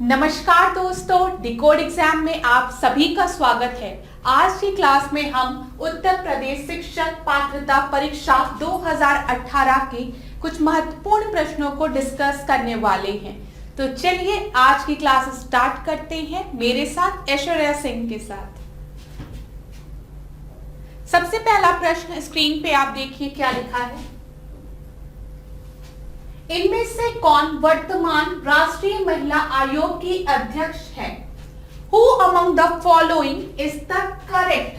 नमस्कार दोस्तों, decode exam में आप सभी का स्वागत है। आज की क्लास में हम उत्तर प्रदेश शिक्षक पात्रता परीक्षा 2018 के कुछ महत्वपूर्ण प्रश्नों को डिस्कस करने वाले हैं। तो चलिए आज की क्लास स्टार्ट करते हैं मेरे साथ ऐश्वर्या सिंह के साथ। सबसे पहला प्रश्न स्क्रीन पे आप देखिए क्या लिखा है। इनमें से कौन वर्तमान राष्ट्रीय महिला आयोग की अध्यक्ष है? Who among the following is the correct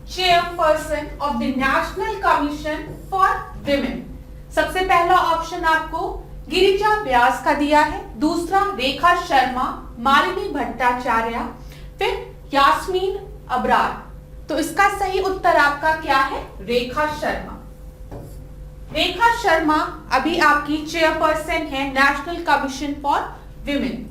chairperson of the National Commission for Women? सबसे पहला ऑप्शन आपको गिरिजा व्यास का दिया है, दूसरा रेखा शर्मा, मालिनी भट्टाचार्य, फिर यास्मीन अबरार। तो इसका सही उत्तर आपका क्या है? रेखा शर्मा। रेखा शर्मा अभी आपकी चेयरपर्सन है national commission for women.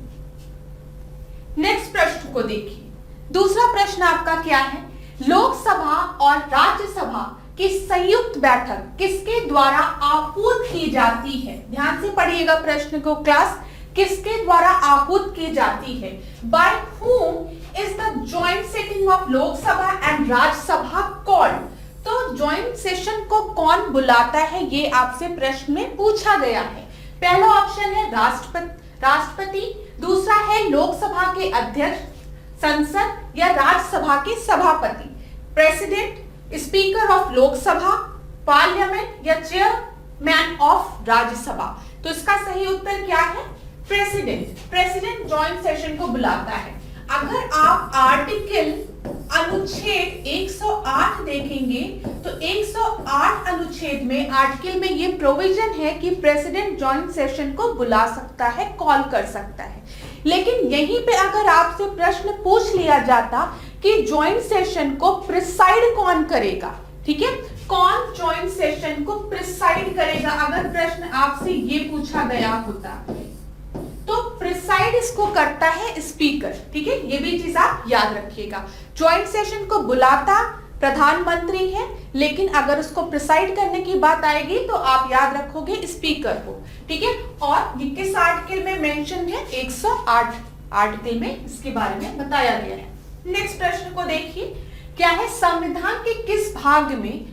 Next प्रश्न को देखिए। दूसरा प्रश्न आपका क्या है? लोकसभा और राज्यसभा की संयुक्त बैठक किसके द्वारा आहूत की जाती है? ध्यान से पढ़िएगा प्रश्न को क्लास। किसके द्वारा आहूत की जाती है? By whom is the joint sitting of Lok Sabha and Rajya Sabha called? तो ज्वाइंट सेशन को कौन बुलाता है, ये आपसे प्रश्न में पूछा गया है। पहला ऑप्शन है राष्ट्रपति, दूसरा है लोकसभा के अध्यक्ष, संसद या राज्यसभा के सभापति, president, speaker of Lok Sabha, parliament या चेयरमैन ऑफ राज्यसभा। तो इसका सही उत्तर क्या है? प्रेसिडेंट। प्रेसिडेंट ज्वाइंट सेशन को बुलाता है। अगर आप आर्टिकल अनुच्छेद 108 देखेंगे तो 108 अनुच्छेद में आर्टिकल में ये प्रोविजन है कि प्रेसिडेंट जॉइंट सेशन को बुला सकता है, कॉल कर सकता है। लेकिन यहीं पे अगर आपसे प्रश्न पूछ लिया जाता कि जॉइंट सेशन को प्रिसाइड कौन करेगा, ठीक है, कौन जॉइंट सेशन को प्रिसाइड करेगा, अगर प्रश्न आपसे ये पूछा गया होता तो प्रिसाइड इसको करता है स्पीकर। ठीक है, ये भी चीज आप याद रखिएगा। ज्वाइंट सेशन को बुलाता प्रधानमंत्री है, लेकिन अगर उसको प्रिसाइड करने की बात आएगी तो आप याद रखोगे स्पीकर को। ठीक है, और ये किस आर्टिकल में मेंशन है? 108 आर्टिकल में इसके बारे में बताया गया है। नेक्स्ट प्रश्न को देखिए क्या है। संविधान के किस भाग में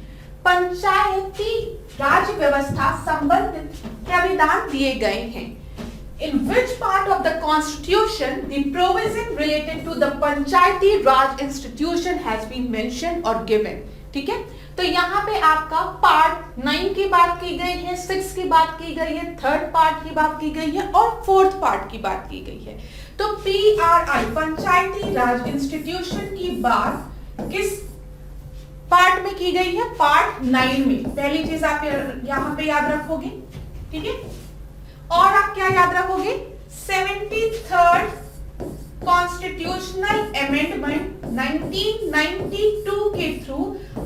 पंचायती राज व्यवस्था संबंधित प्राविधान दिए गए हैं? In which part of the Constitution the provision related to the Panchayati Raj institution has been mentioned or given? ठीक है, तो यहाँ पे आपका पार्ट 9 की बात की गई है, 6 की बात की गई है, थर्ड पार्ट की बात की गई है और फोर्थ पार्ट की बात की गई है। तो PRI पंचायती राज इंस्टीट्यूशन की बात किस पार्ट में की गई है? पार्ट 9 में। पहली चीज आप यहाँ पे याद रखोगे। ठीक है, और आप क्या याद रखोगे? 73rd कॉन्स्टिट्यूशनल अमेंडमेंट 1992 के थ्रू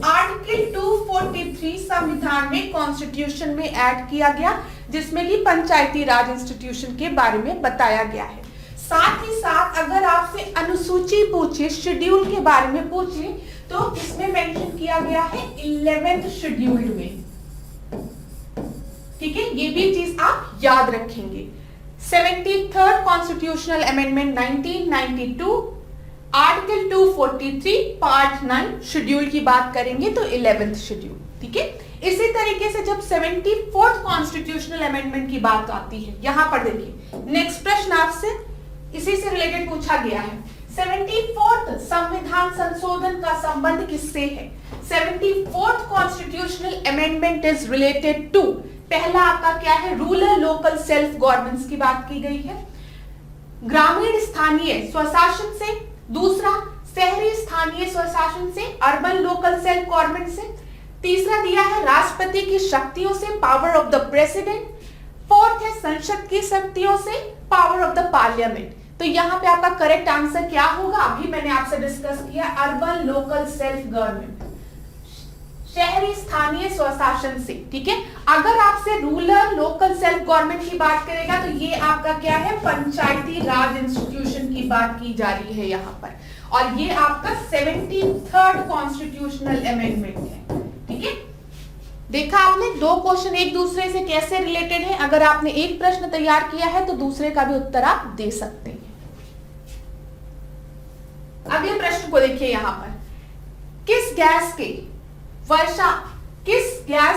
आर्टिकल 243 संविधान में कॉन्स्टिट्यूशन में ऐड किया गया, जिसमें कि पंचायती राज इंस्टीट्यूशन के बारे में बताया गया है। साथ ही साथ अगर आपसे अनुसूची पूछे, शेड्यूल के बारे में पूछे, तो इसमें मेंशन किया गया है 11th शेड्यूल में। ठीक है, ये भी चीज आप याद रखेंगे। 73rd constitutional amendment 1992, article 243 part 9 schedule की बात करेंगे तो 11th शेड्यूल। ठीक है, इसी तरीके से जब 74th कॉन्स्टिट्यूशनल अमेंडमेंट की बात आती है, यहां पर देखिए नेक्स्ट प्रश्न आपसे इसी से रिलेटेड पूछा गया है। 74th संविधान संशोधन का संबंध किससे है? 74th constitutional amendment is related to, पहला आपका क्या है? रूरल लोकल सेल्फ गवर्नमेंट्स की बात की गई है, ग्रामीण स्थानीय स्वशासन से, दूसरा शहरी स्थानीय स्वशासन से, अर्बन लोकल सेल्फ गवर्नमेंट से, तीसरा दिया है राष्ट्रपति की शक्तियों से, power of the president, fourth है संसद की शक्तियों से, पावर ऑफ द पार्लियामेंट। तो यहाँ पे आपका करेक्ट आंसर क्या होगा? अभी मैंने आपसे डिस्कस किया, अर्बन लोकल सेल्फ गवर्नमेंट, शहरी स्थानीय स्वशासन से। ठीक है, अगर आपसे रूरल लोकल सेल्फ गवर्नमेंट की बात करेगा तो ये आपका क्या है? पंचायती राज इंस्टीट्यूशन की बात की जा रही है यहाँ पर, और ये आपका 73rd कॉन्स्टिट्यूशनल अमेंडमेंट है। ठीक है, देखा आपने दो क्वेश्चन एक दूसरे से कैसे रिलेटेड है। अगर आपने एक प्रश्न तैयार किया है तो दूसरे का भी उत्तर आप दे सकते हैं। प्रश्न को देखिए यहां पर, किस गैस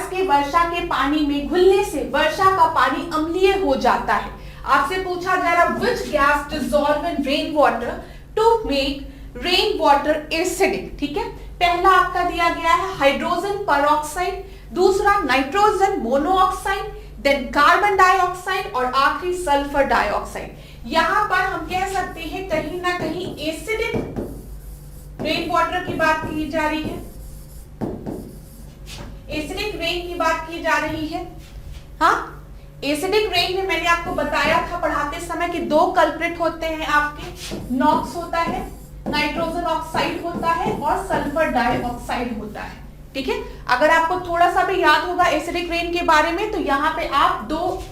के वर्षा के पानी में घुलने से वर्षा का पानी अम्लीय हो जाता है? आपसे पूछा जा रहा, which gas dissolve in rain water to make rain water acidic. ठीक है, पहला आपका दिया गया है हाइड्रोजन परऑक्साइड, दूसरा nitrogen monoxide, then carbon dioxide और आखिरी सल्फर डाइऑक्साइड। यहां पर हम कह सकते हैं कहीं ना कहीं एसिडिक रेन वाटर की बात की जा रही है, एसिडिक रेन की बात की जा रही है। हाँ, एसिडिक रेन में मैंने आपको बताया था पढ़ाते समय कि दो कल्प्रिट होते हैं आपके, नॉक्स होता है, नाइट्रोजन ऑक्साइड होता है और सल्फर डाइऑक्साइड होता है। ठीक है, अगर आपको थोड़ा सा भी याद होगा एसिडिक रेन के बारे में तो यहाँ पे आप दो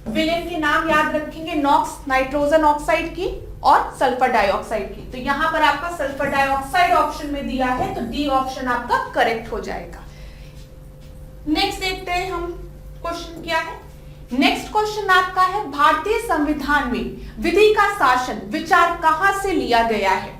विलेन के नाम याद रखेंगे, नॉक्स नाइट्रोजन ऑक्साइड की और सल्फर डाइऑक्साइड की। तो यहाँ पर आपका सल्फर डाइऑक्साइड ऑप्शन में दिया है, तो डी ऑप्शन आपका करेक्ट हो जाएगा। नेक्स्ट देखते हैं हम क्वेश्चन क्या है। नेक्स्ट क्वेश्चन आपका है, भारतीय संविधान में विधि का शासन विचार कहां से लिया गया है?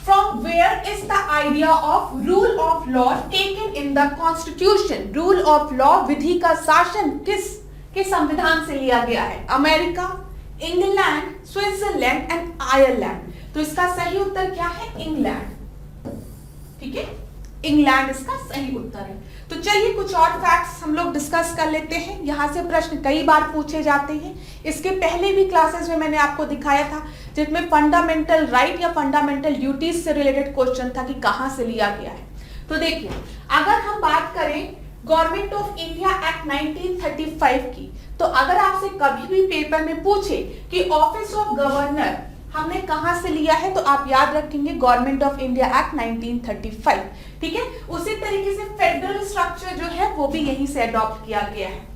From where is the idea of rule of law taken in the constitution? Rule of law विधि का शासन किस संविधान से लिया गया है? America, England, Switzerland and Ireland. तो इसका सही उत्तर क्या है? इंग्लैंड। ठीक है, इंग्लैंड इसका सही उत्तर है। तो चलिए कुछ और फैक्ट्स हम लोग डिस्कस कर लेते हैं। यहां से प्रश्न कई बार पूछे जाते हैं, इसके पहले भी क्लासेस में मैंने आपको दिखाया था जिसमें फंडामेंटल राइट या फंडामेंटल ड्यूटीज से रिलेटेड क्वेश्चन था कि कहां से लिया गया है। तो देखिए, अगर हम बात करें गवर्नमेंट ऑफ इंडिया एक्ट 1935 की, तो अगर आपसे कभी भी पेपर में पूछे कि ऑफिस ऑफ गवर्नर हमने कहां से लिया है, तो आप याद रखेंगे गवर्नमेंट ऑफ इंडिया एक्ट 1935। ठीक है, उसी तरीके से फेडरल स्ट्रक्चर जो है वो भी यहीं से अडॉप्ट किया गया है।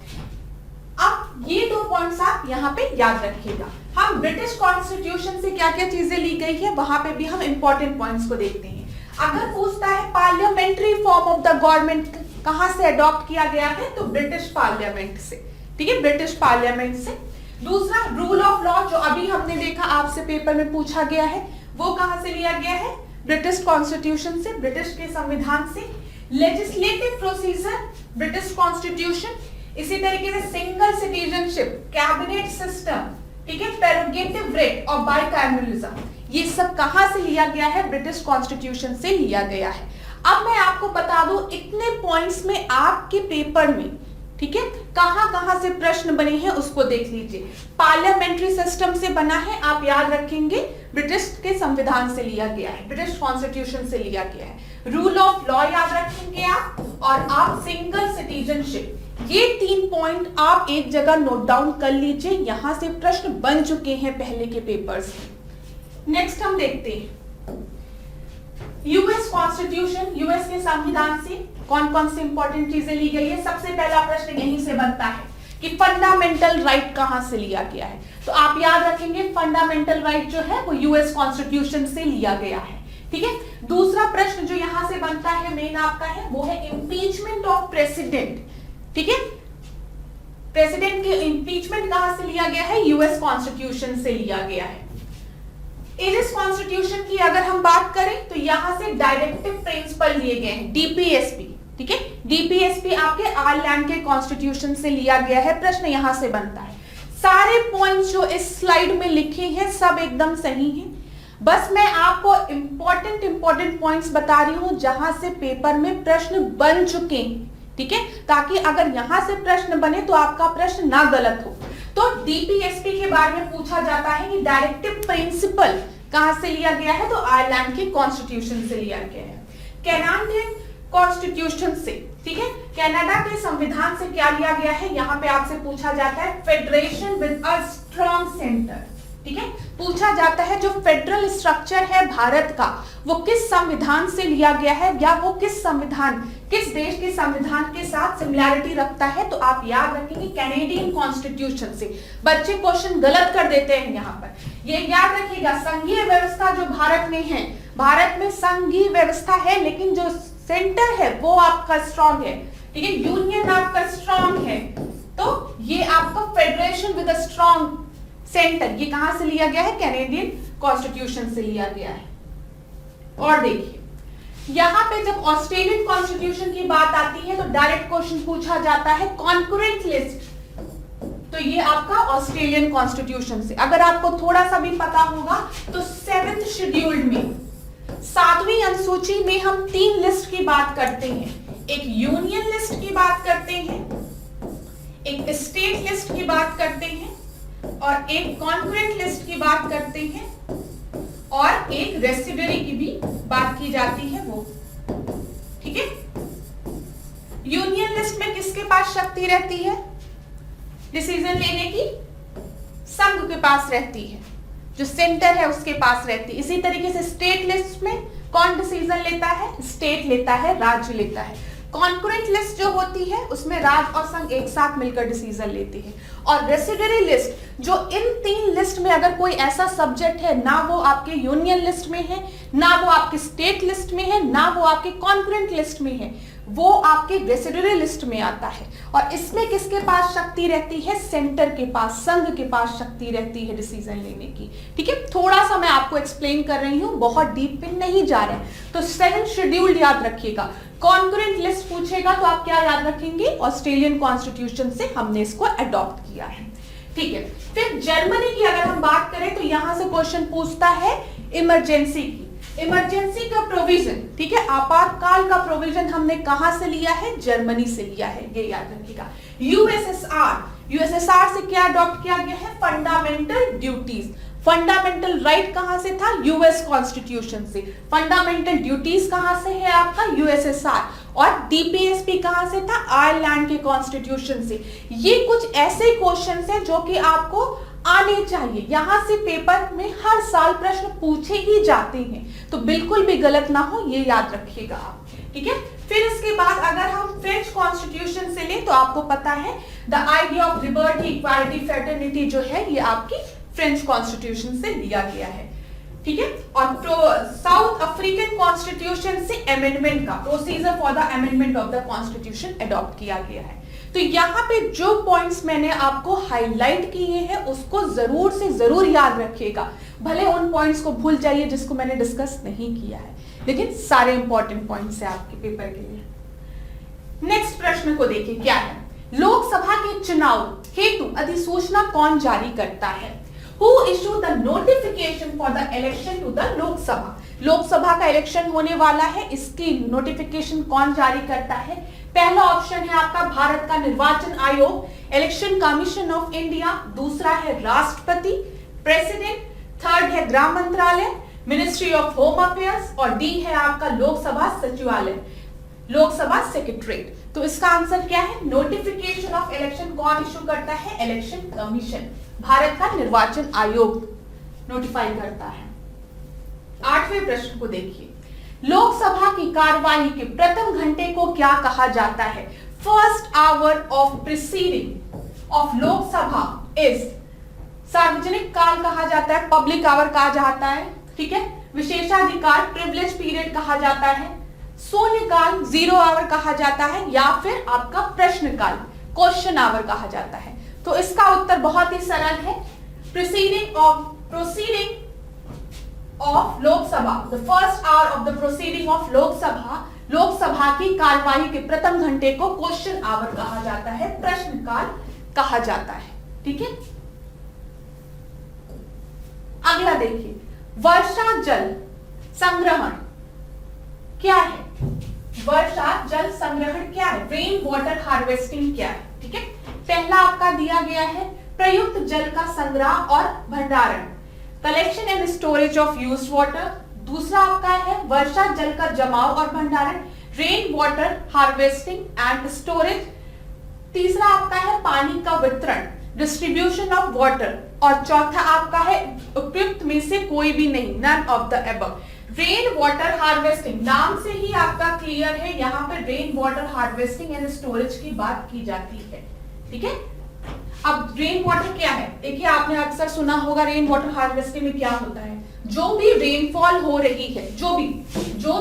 अब ये दो पॉइंट्स आप यहाँ पे याद रखिएगा। हम ब्रिटिश कॉन्स्टिट्यूशन से क्या क्या चीजें ली गई है वहां पे भी हम इंपॉर्टेंट पॉइंट्स को देखते हैं। अगर पूछता है parliamentary form of the government कहां से अडॉप्ट किया गया है, तो ब्रिटिश पार्लियामेंट से। ठीक है, ब्रिटिश पार्लियामेंट से। दूसरा, रूल ऑफ लॉ जो अभी हमने देखा आपसे पेपर में पूछा गया है, वो कहां से लिया गया है? ब्रिटिश कॉन्स्टिट्यूशन से, ब्रिटिश के संविधान से। Legislative procedure, British constitution. इसी तरीके से सिंगल सिटीजनशिप, कैबिनेट सिस्टम, ठीक है, प्रेरोगेटिव राइट और बाइकैमरलिज्म, ये सब कहां से लिया गया है? ब्रिटिश कॉन्स्टिट्यूशन से लिया गया है। अब मैं आपको बता दूं, इतने पॉइंट्स में आपके पेपर में, ठीक है, कहां कहां से प्रश्न बने हैं उसको देख लीजिए। पार्लियामेंट्री सिस्टम से बना है, आप याद रखेंगे ब्रिटिश के संविधान से लिया गया है, ब्रिटिश कॉन्स्टिट्यूशन से लिया गया है। रूल ऑफ लॉ याद रखेंगे आप, और आप सिंगल सिटीजनशिप, ये 3 पॉइंट आप एक जगह नोट डाउन कर लीजिए, यहां से प्रश्न बन चुके हैं पहले के पेपर्स में। नेक्स्ट हम देखते हैं यूएस कॉन्स्टिट्यूशन, यूएस के संविधान से कौन कौन सी इंपॉर्टेंट चीजें ली गई है। सबसे पहला प्रश्न यहीं से बनता है कि फंडामेंटल राइट कहां से लिया गया है, तो आप याद रखेंगे फंडामेंटल राइट जो है वो यूएस कॉन्स्टिट्यूशन से लिया गया है। ठीक है, दूसरा प्रश्न जो यहां से बनता है मेन आपका है वो है इम्पीचमेंट ऑफ प्रेसिडेंट। ठीक है, प्रेसिडेंट के इम्पीचमेंट कहां से लिया गया है? यूएस कॉन्स्टिट्यूशन से लिया गया है। इंग्लिश कॉन्स्टिट्यूशन की अगर हम बात करें तो यहां से डायरेक्टिव प्रिंसिपल लिए गए हैं, डीपीएसपी। ठीक है, डीपीएसपी आपके आयरलैंड के कॉन्स्टिट्यूशन से लिया गया है। प्रश्न यहां से बनता है। सारे पॉइंट्स जो इस स्लाइड में लिखे हैं सब एकदम सही हैं, बस मैं आपको इंपॉर्टेंट पॉइंट्स बता रही हूं जहां से पेपर में प्रश्न बन चुके हैं। ठीक है, ताकि अगर यहां से प्रश्न बने तो आपका प्रश्न ना गलत हो। तो डीपीएसपी के बारे में पूछा जाता है कि डायरेक्टिव प्रिंसिपल कहां से लिया गया है, तो आयरलैंड के कॉन्स्टिट्यूशन से लिया गया है। कनाडियन कॉन्स्टिट्यूशन से, ठीक है, कनाडा के संविधान से क्या लिया गया है, यहां पे आपसे पूछा जाता है federation with a strong centre. ठीक है, पूछा जाता है जो फेडरल स्ट्रक्चर है भारत का वो किस संविधान से लिया गया है, या वो किस देश के संविधान के साथ सिमिलैरिटी रखता है, तो आप याद रखेंगे कैनेडियन कॉन्स्टिट्यूशन से। बच्चे क्वेश्चन गलत कर देते हैं यहाँ पर, ये याद रखिएगा संघीय व्यवस्था जो भारत में है, भारत में संघीय व्यवस्था है लेकिन जो सेंटर है वो आपका स्ट्रॉन्ग है। ठीक है, यूनियन आपका स्ट्रॉन्ग है, तो ये आपका federation with a strong centre, ये कहां से लिया गया है? कैनेडियन कॉन्स्टिट्यूशन से लिया गया है। और देखिए यहाँ पे जब ऑस्ट्रेलियन कॉन्स्टिट्यूशन की बात आती है तो डायरेक्ट क्वेश्चन पूछा जाता है कॉन्करेंट लिस्ट, तो ये आपका ऑस्ट्रेलियन कॉन्स्टिट्यूशन से। अगर आपको थोड़ा सा भी पता होगा तो 7th शेड्यूल्ड में, 7वीं अनुसूची में हम 3 लिस्ट की बात करते हैं। एक यूनियन लिस्ट की बात करते हैं, एक स्टेट लिस्ट की बात करते हैं और एक कॉन्करेंट लिस्ट की बात करते हैं और एक रेसिडरी की भी बात की जाती है वो, ठीक है। यूनियन लिस्ट में किसके पास शक्ति रहती है डिसीजन लेने की? संघ के पास रहती है, जो सेंटर है उसके पास रहती है। इसी तरीके से स्टेट लिस्ट में कौन डिसीजन लेता है? स्टेट लेता है, राज्य लेता है। कॉन्करेंट लिस्ट जो होती है उसमें राज्य और संघ एक साथ मिलकर डिसीजन लेते हैं। और रेसिडरी लिस्ट, जो इन 3 लिस्ट में अगर कोई ऐसा सब्जेक्ट है ना वो आपके यूनियन लिस्ट में है, ना वो आपके स्टेट लिस्ट में है, ना वो आपके कॉन्करेंट लिस्ट में है, वो आपके रेसिडरी लिस्ट में आता है। और इसमें किसके पास शक्ति रहती है? सेंटर के पास, संघ के पास शक्ति रहती है डिसीजन लेने की, ठीक है। थोड़ा सा मैं आपको एक्सप्लेन कर रही हूं, बहुत डीप में नहीं जा रहे हैं। तो 7th शेड्यूल याद रखिएगा। कॉन्करेंट लिस्ट पूछेगा तो आप क्या याद रखेंगे? ऑस्ट्रेलियन कॉन्स्टिट्यूशन से हमने इसको अडॉप्ट किया है, ठीक है। फिर जर्मनी की अगर हम बात करें तो यहां से क्वेश्चन पूछता है इमरजेंसी की। इमरजेंसी का प्रोविजन, ठीक है, आपातकाल का प्रोविजन हमने कहां से लिया है? जर्मनी से लिया है, ये याद रखिएगा। यूएसएसआर से क्या अडॉप्ट किया गया है? Fundamental duties. फंडामेंटल राइट कहां से था? यूएस कॉन्स्टिट्यूशन से। फंडामेंटल ड्यूटीज कहां से है आपका? यूएसएसआर। और डीपीएसपी कहां से था? आयरलैंड के कॉन्स्टिट्यूशन से। ये कुछ ऐसे क्वेश्चंस हैं जो कि आपको आने चाहिए, यहां से पेपर में हर साल प्रश्न पूछे ही जाते हैं, तो बिल्कुल भी गलत ना हो ये याद रखिएगा आप, ठीक है। फिर इसके बाद अगर हम फ्रेंच कॉन्स्टिट्यूशन से लें तो आपको पता है the idea of liberty, equality, fraternity जो है ये आपकी फ्रेंच कॉन्स्टिट्यूशन से लिया गया है, ठीक है। और साउथ अफ्रीकन कॉन्स्टिट्यूशन से अमेंडमेंट का procedure for the amendment of the constitution adopt किया गया है। तो यहाँ पे जो पॉइंट्स मैंने आपको हाईलाइट किए हैं उसको जरूर से जरूर याद रखिएगा। भले उन पॉइंट्स को भूल जाइए जिसको मैंने डिस्कस नहीं किया है, लेकिन सारे इंपॉर्टेंट पॉइंट्स है आपके पेपर के लिए। नेक्स्ट प्रश्न को देखिए क्या है। लोकसभा के चुनाव हेतु अधिसूचना कौन जारी करता है? Who issued the notification for the election to the Lok Sabha? Lok Sabha का इलेक्शन होने वाला है, इसकी नोटिफिकेशन कौन जारी करता है? पहला ऑप्शन है आपका भारत का निर्वाचन आयोग, इलेक्शन कमीशन ऑफ इंडिया। दूसरा है राष्ट्रपति, प्रेसिडेंट। थर्ड है गृह मंत्रालय, मिनिस्ट्री ऑफ होम अफेयर्स। और डी है आपका लोकसभा सचिवालय, लोकसभा सेक्रेटरीट। तो इसका आंसर क्या है? नोटिफिकेशन ऑफ इलेक्शन कौन इशू करता है? इलेक्शन कमीशन, भारत का निर्वाचन आयोग नोटिफाई करता है। 8वें प्रश्न को देखिए। लोकसभा की कार्यवाही के प्रथम घंटे को क्या कहा जाता है? First hour of preceding of Lok Sabha is, सार्वजनिक काल कहा जाता है, पब्लिक आवर कहा जाता है, ठीक है। विशेषाधिकार प्रिविलेज पीरियड कहा जाता है, शून्यकाल जीरो आवर कहा जाता है, या फिर आपका प्रश्नकाल क्वेश्चन आवर कहा जाता है। तो इसका उत्तर बहुत ही सरल है, proceeding of Lok Sabha, the first hour of the proceeding of Lok Sabha, Lok Sabha की कार्यवाही के प्रथम घंटे को क्वेश्चन आवर कहा जाता है, प्रश्नकाल कहा जाता है, ठीक है। अगला देखिए, वर्षा जल संग्रहण क्या है? वर्षा जल संग्रहण क्या है? रेन वाटर हार्वेस्टिंग क्या है? ठीक है। पहला आपका दिया गया है प्रयुक्त जल का संग्रह और भंडारण, collection and storage of used water. दूसरा आपका है वर्षा जल का जमाव और भंडारण, rain water harvesting and storage. तीसरा आपका है पानी का वितरण, डिस्ट्रीब्यूशन ऑफ वाटर। और चौथा आपका है उपयुक्त में से कोई भी नहीं, none of the above. Rain water harvesting, नाम से ही आपका क्लियर है, यहाँ पे rain water harvesting and storage की बात की जाती है, ठीक है। अब रेन वाटर क्या है? देखिए आपने अक्सर सुना होगा रेन वाटर हार्वेस्टिंग में क्या होता है, जो भी रेनफॉल हो रही है, जो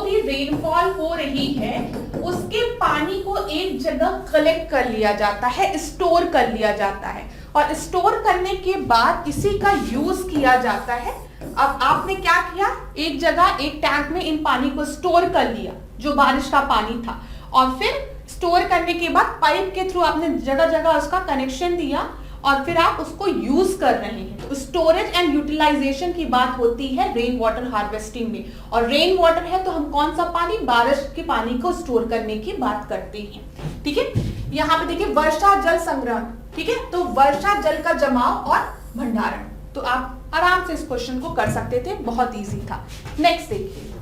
भी रेनफॉल हो रही है उसके पानी को एक जगह कलेक्ट कर लिया जाता है, स्टोर कर लिया जाता है, और स्टोर करने के बाद इसी का यूज किया जाता है। अब आपने क्या किया, एक जगह एक टैंक में इन पानी को स्टोर कर लिया जो बारिश का पानी था, और फिर स्टोर करने के बाद पाइप के थ्रू आपने जगह जगह उसका कनेक्शन दिया और फिर आप उसको यूज कर रहे हैं। तो स्टोरेज एंड यूटिलाइजेशन की बात होती है रेन वाटर हार्वेस्टिंग में, और रेन वाटर है तो हम कौन सा पानी, बारिश के पानी को स्टोर करने की बात करते हैं। ठीक है, यहाँ पे देखिए वर्षा जल संग्रहण, ठीक है, तो वर्षा जल का जमाव और भंडारण, तो आप आराम से इस क्वेश्चन को कर सकते थे, बहुत इजी था। नेक्स्ट देखिए,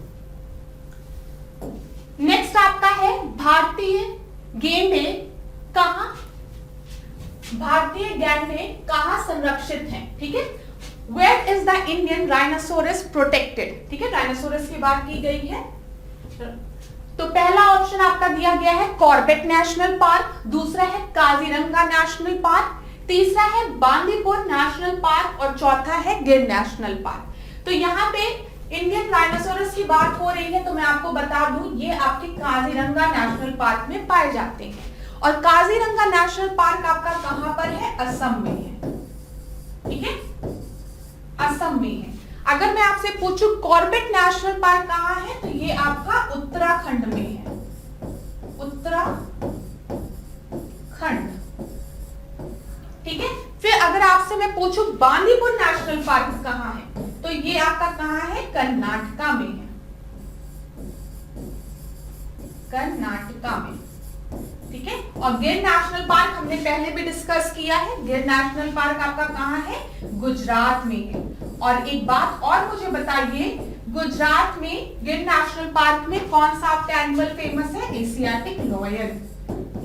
नेक्स्ट आपका है भारतीय गेंडे कहाँ, भारतीय गैंडे कहाँ संरक्षित हैं। ठीक है, where is the Indian rhinoceros protected. ठीक है, राइनोसोरस की बात की गई है, तो पहला ऑप्शन आपका दिया गया है कॉर्बेट नेशनल पार्क, दूसरा है काजीरंगा नेशनल पार्क, तीसरा है बांदीपुर नेशनल पार्क और चौथा है गिर नेशनल पार्क। तो यहाँ पे इंडियन राइनोसोरस की बात हो रही है, तो मैं आपको बता दूं ये आपके काजीरंगा नेशनल पार्क में पाए जाते हैं, और काजीरंगा नेशनल पार्क आपका कहां पर है, असम में है। ठीक है, असम में है। अगर मैं आपसे पूछूं कॉर्बेट नेशनल पार्क कहां है, तो ये आपका उत्तराखंड में है, उत्तराखंड। ठीक है, फिर अगर आपसे मैं पूछूं बांदीपुर नेशनल पार्क कहां है, तो ये आपका कहां है, कर्नाटका में है, कर्नाटका में। ठीक है, और गिर नेशनल पार्क हमने पहले भी डिस्कस किया है, गिर नेशनल पार्क आपका कहां है, गुजरात में है। और एक बात और मुझे बताइए, गुजरात में गिर नेशनल पार्क में कौन सा आपका एनिमल फेमस है, एशियाटिक लॉयन।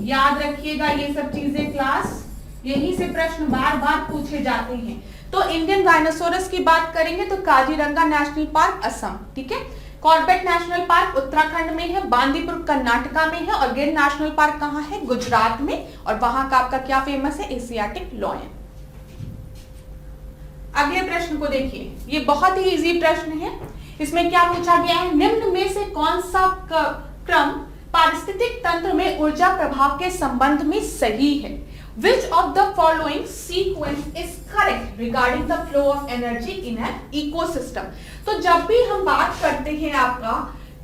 याद रखिएगा ये सब चीजें क्लास, यही से प्रश्न बार बार पूछे जाते हैं। तो इंडियन राइनोसोरस की बात करेंगे तो काजीरंगा नेशनल पार्क असम, ठीक है, कॉर्बेट नेशनल पार्क उत्तराखंड में है, बांदीपुर कर्नाटका में है, और गिर नेशनल पार्क कहां है, गुजरात में, और वहां का आपका क्या फेमस है, एशियाटिक लॉयन। अगले प्रश्न को देखिए, ये बहुत ही इजी प्रश्न है। इसमें क्या पूछा गया है, निम्न में से कौन सा क्रम पारिस्थितिक तंत्र में ऊर्जा प्रभाव के संबंध में सही है। Which of the following sequence is correct regarding the flow of energy in an ecosystem? तो जब भी हम बात करते हैं आपका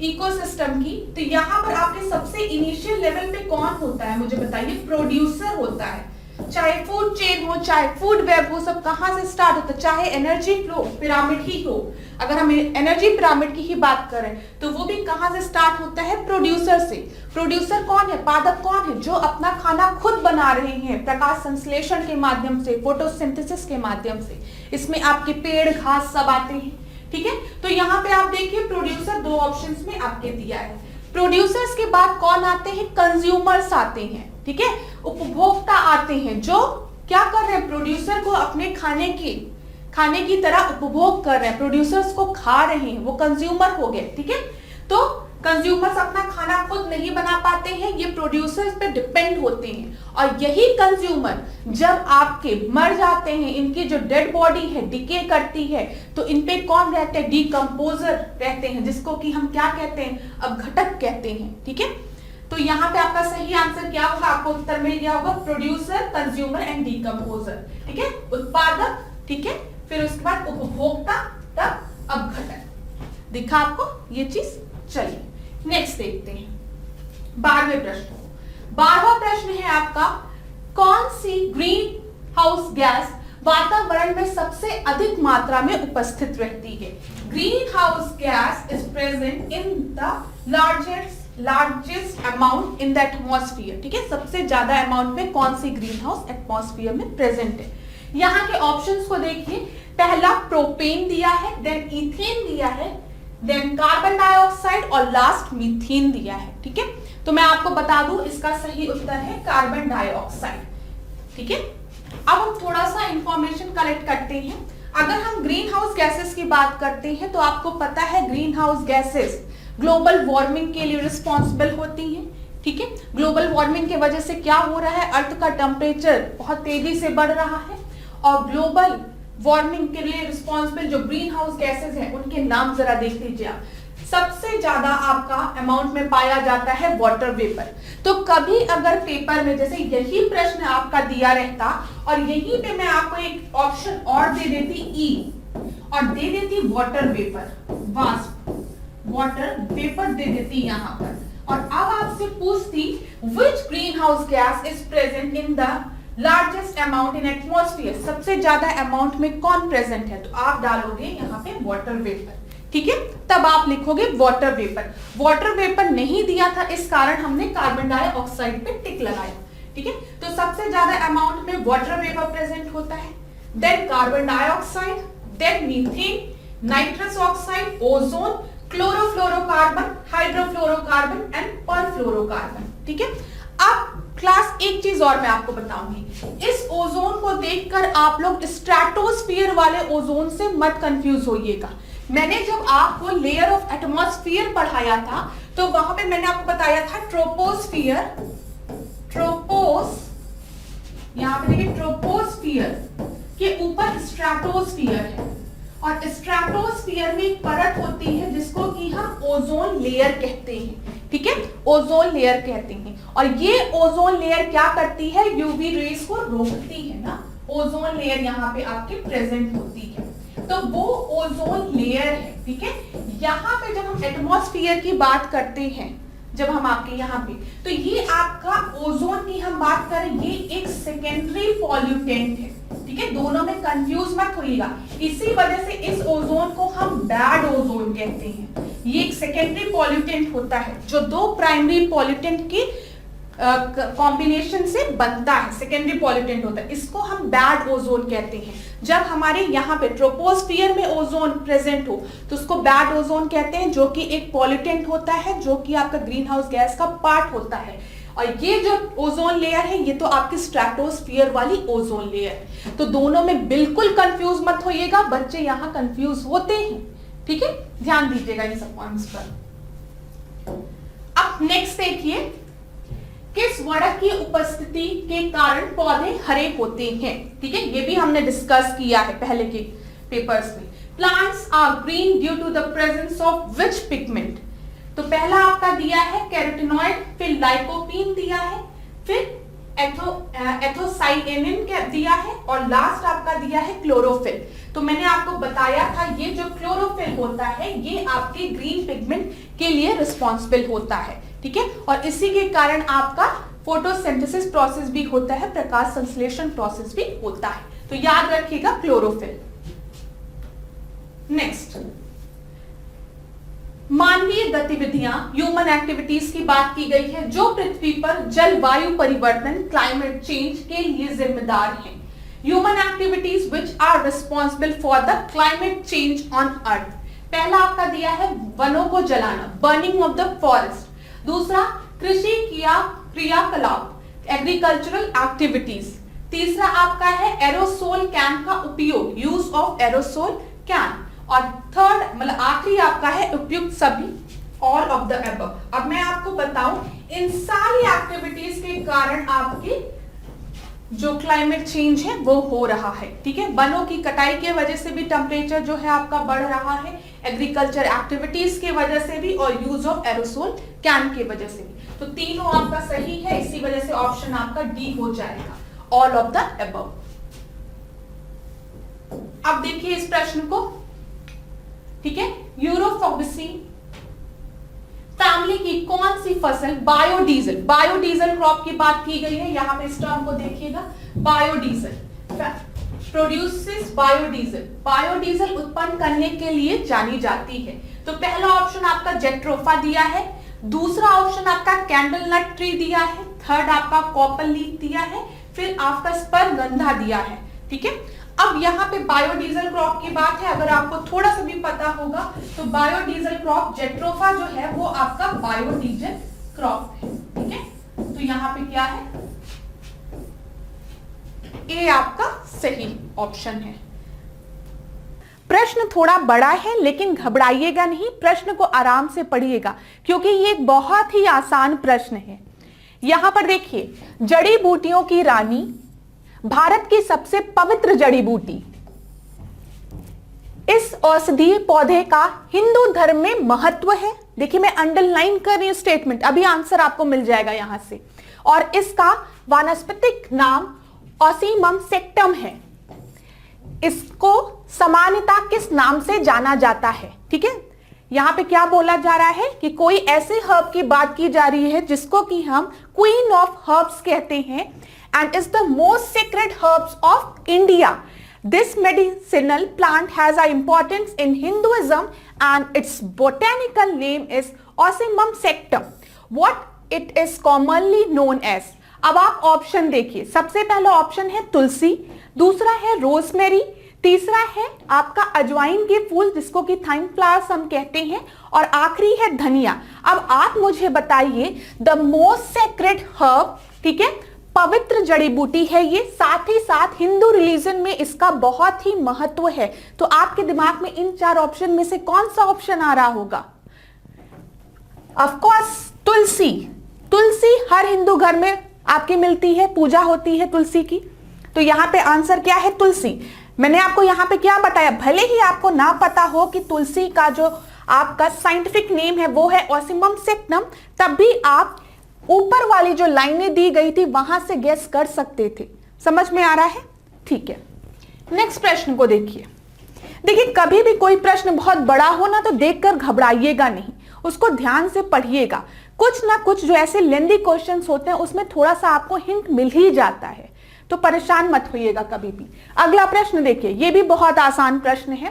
इकोसिस्टम की, तो यहाँ पर आपके सबसे इनिशियल लेवल पे कौन होता है, मुझे बताइए, प्रोड्यूसर होता है। चाहे फूड चेन हो, चाहे फूड वेब हो, सब कहाँ से स्टार्ट होता है, चाहे एनर्जी फ्लो पिरामिड ही हो। अगर हम एनर्जी पिरामिड की ही बात करें तो वो भी कहाँ से स्टार्ट होता है, प्रोड्यूसर से। प्रोड्यूसर कौन है, पादप कौन है, जो अपना खाना खुद बना रहे हैं प्रकाश संश्लेषण के माध्यम से, फोटोसिंथेसिस के माध्यम से। इसमें आपके पेड़ घास सब आते हैं। ठीक है, तो यहाँ पे आप देखिए प्रोड्यूसर दो ऑप्शंस में आपके दिया है। प्रोड्यूसर्स के बाद कौन आते हैं, कंज्यूमर्स आते हैं। ठीक है, उपभोक्ता आते हैं, जो क्या कर रहे हैं, प्रोड्यूसर को अपने खाने की तरह उपभोग कर रहे हैं, प्रोड्यूसर्स को खा रहे हैं, वो कंज्यूमर हो गए। ठीक है, तो कंज्यूमर्स अपना खाना खुद नहीं बना पाते हैं, ये प्रोड्यूसर्स पे डिपेंड होते हैं, और यही कंज्यूमर जब आपके मर जाते हैं, इनकी जो डेड बॉडी है डिके करती है, तो इन पे कौन रहते हैं, डीकंपोजर रहते हैं, जिसको कि हम क्या कहते हैं, अपघटक कहते हैं। ठीक है, तो यहाँ पे आपका सही आंसर क्या होगा, आपको उत्तर मिल गया होगा, प्रोड्यूसर, कंज्यूमर एंड डीकंपोजर। ठीक है, उत्पादक, ठीक है, फिर उसके बाद उपभोक्ता, तब अपघटक। दिखा आपको ये चीज। चलिए नेक्स्ट देखते हैं 12वें प्रश्न। 12वां प्रश्न है आपका, कौन सी ग्रीन हाउस गैस वातावरण में सबसे अधिक मात्रा में उपस्थित रहती है। Green house gas is present in the largest amount in the atmosphere. ठीक है, सबसे ज्यादा अमाउंट में कौन सी ग्रीन हाउस एटमॉस्फेयर में प्रेजेंट है। यहाँ के ऑप्शंस को देखिए, पहला प्रोपेन दिया है, देन इथेन दिया है, देन कार्बन डाइऑक्साइड, और लास्ट मीथेन दिया है। ठीक है, तो मैं आपको बता दूं इसका सही उत्तर है कार्बन डाइऑक्साइड। ठीक है, अब हम थोड़ा सा इंफॉर्मेशन कलेक्ट करते हैं। अगर हम ग्रीन हाउस गैसेस की बात करते हैं तो आपको पता है green house gases global warming के लिए रिस्पॉन्सिबल होती हैं। ठीक है, ग्लोबल वार्मिंग की वजह से क्या हो रहा है, अर्थ का टेम्परेचर बहुत तेजी से बढ़ रहा है, और ग्लोबल वार्मिंग के लिए रिस्पॉन्सिबल जो ग्रीन हाउस गैसेस हैं उनके नाम जरा देख लीजिए आप। सबसे ज्यादा आपका अमाउंट में पाया जाता है वाटर वेपर। तो कभी अगर पेपर में जैसे यही प्रश्न आपका दिया रहता और यहीं पे मैं आपको एक ऑप्शन और दे देती ई और दे देती वाटर वेपर, वाटर वेपर दे देती यहां पर, और अब आपसे पूछती विच green house gas is present in the largest amount in atmosphere, सबसे ज्यादा अमाउंट में कौन प्रेजेंट है, तो आप डालोगे यहाँ पे वाटर वेपर। ठीक है, तब आप लिखोगे वाटर वेपर। वाटर वेपर नहीं दिया था, इस कारण हमने कार्बन डाइऑक्साइड पे टिक लगाया। ठीक है, तो सबसे ज्यादा अमाउंट में वाटर वेपर प्रेजेंट होता है, then carbon dioxide, then methane, nitrous oxide, ozone, chlorofluorocarbon, hydrofluorocarbon and perfluorocarbon. ठीक है, अब क्लास एक चीज और मैं आपको बताऊंगी, इस ओजोन को देखकर आप लोग स्ट्रेटोस्फीयर वाले ओजोन से मत कंफ्यूज होइएगा। मैंने जब आपको लेयर ऑफ एटमॉस्फेयर पढ़ाया था तो वहां पे मैंने आपको बताया था ट्रोपोस्फियर, यहां पे देखिए ट्रोपोस्फियर के ऊपर स्ट्रेटोस्फियर है, और स्ट्रेटोस्फियर में एक परत होती है जिसको कि हम ओजोन लेयर कहते हैं। ठीक है, ओजोन लेयर कहते हैं, और ये ओजोन लेयर क्या करती है, यूवी रेस को रोकती है ना। ओजोन लेयर यहाँ पे आपके प्रेजेंट होती है, तो वो ओजोन लेयर है। ठीक है, यहाँ पे जब हम एटमॉस्फेयर की बात करते हैं, जब हम आपके यहाँ पे, तो ये आपका ओजोन की हम बात करें, ये एक सेकेंडरी पॉल्यूटेंट है। ठीक है, दोनों में कंफ्यूज मत होइएगा, इसी वजह से इस ओजोन को हम बैड ओजोन कहते हैं। ये एक सेकेंडरी पॉल्यूटेंट होता है जो दो प्राइमरी पॉल्यूटेंट की कॉम्बिनेशन से बनता है, सेकेंडरी पॉल्यूटेंट होता है, इसको हम बैड ओजोन कहते हैं। जब हमारे यहाँ पे ट्रोपोस्फियर में ओजोन प्रेजेंट हो तो उसको बैड ओजोन कहते हैं, जो कि एक पॉल्यूटेंट होता है, जो कि आपका ग्रीन हाउस गैस का पार्ट होता है। और ये जो ओजोन लेयर है ये तो आपकी स्ट्रेटोस्फियर वाली ओजोन लेयर है। तो दोनों में बिल्कुल कंफ्यूज मत होइएगा, बच्चे यहाँ कंफ्यूज होते हैं। ठीक है, ध्यान दीजिएगा इन सब पॉइंट्स पर। अब नेक्स्ट देखिए, किस वर्णक की उपस्थिति के कारण पौधे हरे होते हैं। ठीक है, ये भी हमने डिस्कस किया है पहले के पेपर्स में। Plants are green due to the presence of which pigment, तो पहला आपका दिया है कैरोटीनॉइड, फिर लाइकोपीन दिया है, फिर एथोसाइएनिन क्या दिया है, और लास्ट आपका दिया है क्लोरोफिल। तो मैंने आपको बताया था ये जो क्लोरोफिल होता है ये आपके ग्रीन पिगमेंट के लिए रिस्पॉन्सिबल होता है। ठीक है, और इसी के कारण आपका फोटोसिंथेसिस प्रोसेस भी होता है, प्रकाश संश्लेषण प्रोसेस भी होता है। तो याद रखिएगा क्लोरोफिल। नेक्स्ट, मानवीय गतिविधियां, ह्यूमन एक्टिविटीज की बात की गई है जो पृथ्वी पर जलवायु परिवर्तन, क्लाइमेट चेंज के लिए जिम्मेदार हैं। Human activities which are responsible for the climate change on earth. पहला आपका दिया है वनों को जलाना, बर्निंग ऑफ द फॉरेस्ट। दूसरा कृषि क्रियाकलाप, एग्रीकल्चरल एक्टिविटीज। तीसरा आपका है एरोसोल कैन का उपयोग, यूज ऑफ एरोसोल कैन। और थर्ड मतलब आखिरी आपका है उपयुक्त सभी, ऑल ऑफ द अबव। अब मैं आपको बताऊं इन सारी एक्टिविटीज के कारण आपकी जो क्लाइमेट चेंज है वो हो रहा है। ठीक है, वनों की कटाई के वजह से भी टेम्परेचर जो है आपका बढ़ रहा है, एग्रीकल्चर एक्टिविटीज के वजह से भी, और यूज ऑफ एरोसोल कैन के वजह से भी। तो तीनों आपका सही है, इसी वजह से ऑप्शन आपका डी हो जाएगा, ऑल ऑफ द अबव। अब देखिए इस प्रश्न को। ठीक है, यूरोफोबिसी फैमिली की कौन सी फसल बायोडीजल, बायोडीजल क्रॉप की बात की गई है, यहां पे इस टर्म को देखिएगा, बायोडीजल प्रोड्यूसेस बायोडीजल, बायोडीजल उत्पन्न करने के लिए जानी जाती है। तो पहला ऑप्शन आपका जेट्रोफा दिया है, दूसरा ऑप्शन आपका कैंडल नट ट्री दिया है, थर्ड आपका कॉपर लीफ दिया है, फिर आपका स्परगंधा दिया है। ठीक है, अब यहाँ पे बायोडीजल क्रॉप की बात है, अगर आपको थोड़ा सा भी पता होगा तो बायोडीजल क्रॉप जेट्रोफा जो है वो आपका बायोडीजल क्रॉप है। ठीक है, तो यहाँ पे क्या है, ए आपका सही ऑप्शन है। प्रश्न थोड़ा बड़ा है लेकिन घबराइएगा नहीं, प्रश्न को आराम से पढ़िएगा क्योंकि ये एक बहुत ही आसान प्रश्न है। यहां पर देखिए, जड़ी बूटियों की रानी, भारत की सबसे पवित्र जड़ी बूटी, इस औषधीय पौधे का हिंदू धर्म में महत्व है। देखिए मैं अंडरलाइन कर रही हूं स्टेटमेंट, अभी आंसर आपको मिल जाएगा यहां से। और इसका वानस्पतिक नाम ऑसीमम सेक्टम है। इसको सामान्यता किस नाम से जाना जाता है? ठीक है, यहां पे क्या बोला जा रहा है कि कोई ऐसे हर्ब की बात की जा रही है जिसको कि हम क्वीन ऑफ हर्ब्स कहते हैं and is the most secret herbs of India. This medicinal plant has an importance in Hinduism and its botanical name is Ocimum sectum. What it is commonly known as. अब आप option देखिए, सबसे पहला option है तुलसी, दूसरा है rosemary, तीसरा है आपका अजवाइन के फूल जिसको कि थाइम फ्लावर्स हम कहते हैं, और आखिरी है धनिया। अब आप मुझे बताइए द मोस्ट सेक्रेट हर्ब, ठीक है, पवित्र जड़ी बूटी है ये, साथ ही साथ हिंदू रिलीजन में इसका बहुत ही महत्व है। तो आपके दिमाग में इन चार ऑप्शन में से कौन सा ऑप्शन आ रहा होगा? ऑफ कोर्स तुलसी। तुलसी हर हिंदू घर में आपके मिलती है, पूजा होती है तुलसी की। तो यहां पे आंसर क्या है? तुलसी। मैंने आपको यहां पे क्या बताया, भले ही आपको ना पता हो कि तुलसी का जो आपका साइंटिफिक नेम है वो है ऑसिमम सेक्टम, तब भी आप ऊपर वाली जो लाइनें दी गई थी वहां से गेस कर सकते थे। समझ में आ रहा है? ठीक है, नेक्स्ट प्रश्न को देखिए। देखिए कभी भी कोई प्रश्न बहुत बड़ा हो ना तो देखकर घबराइएगा नहीं, उसको ध्यान से पढ़िएगा। कुछ ना कुछ जो ऐसे लेंदी क्वेश्चंस होते हैं उसमें थोड़ा सा आपको हिंट मिल ही जाता है, तो परेशान मत होइएगा कभी भी। अगला प्रश्न देखिए, ये भी बहुत आसान प्रश्न है।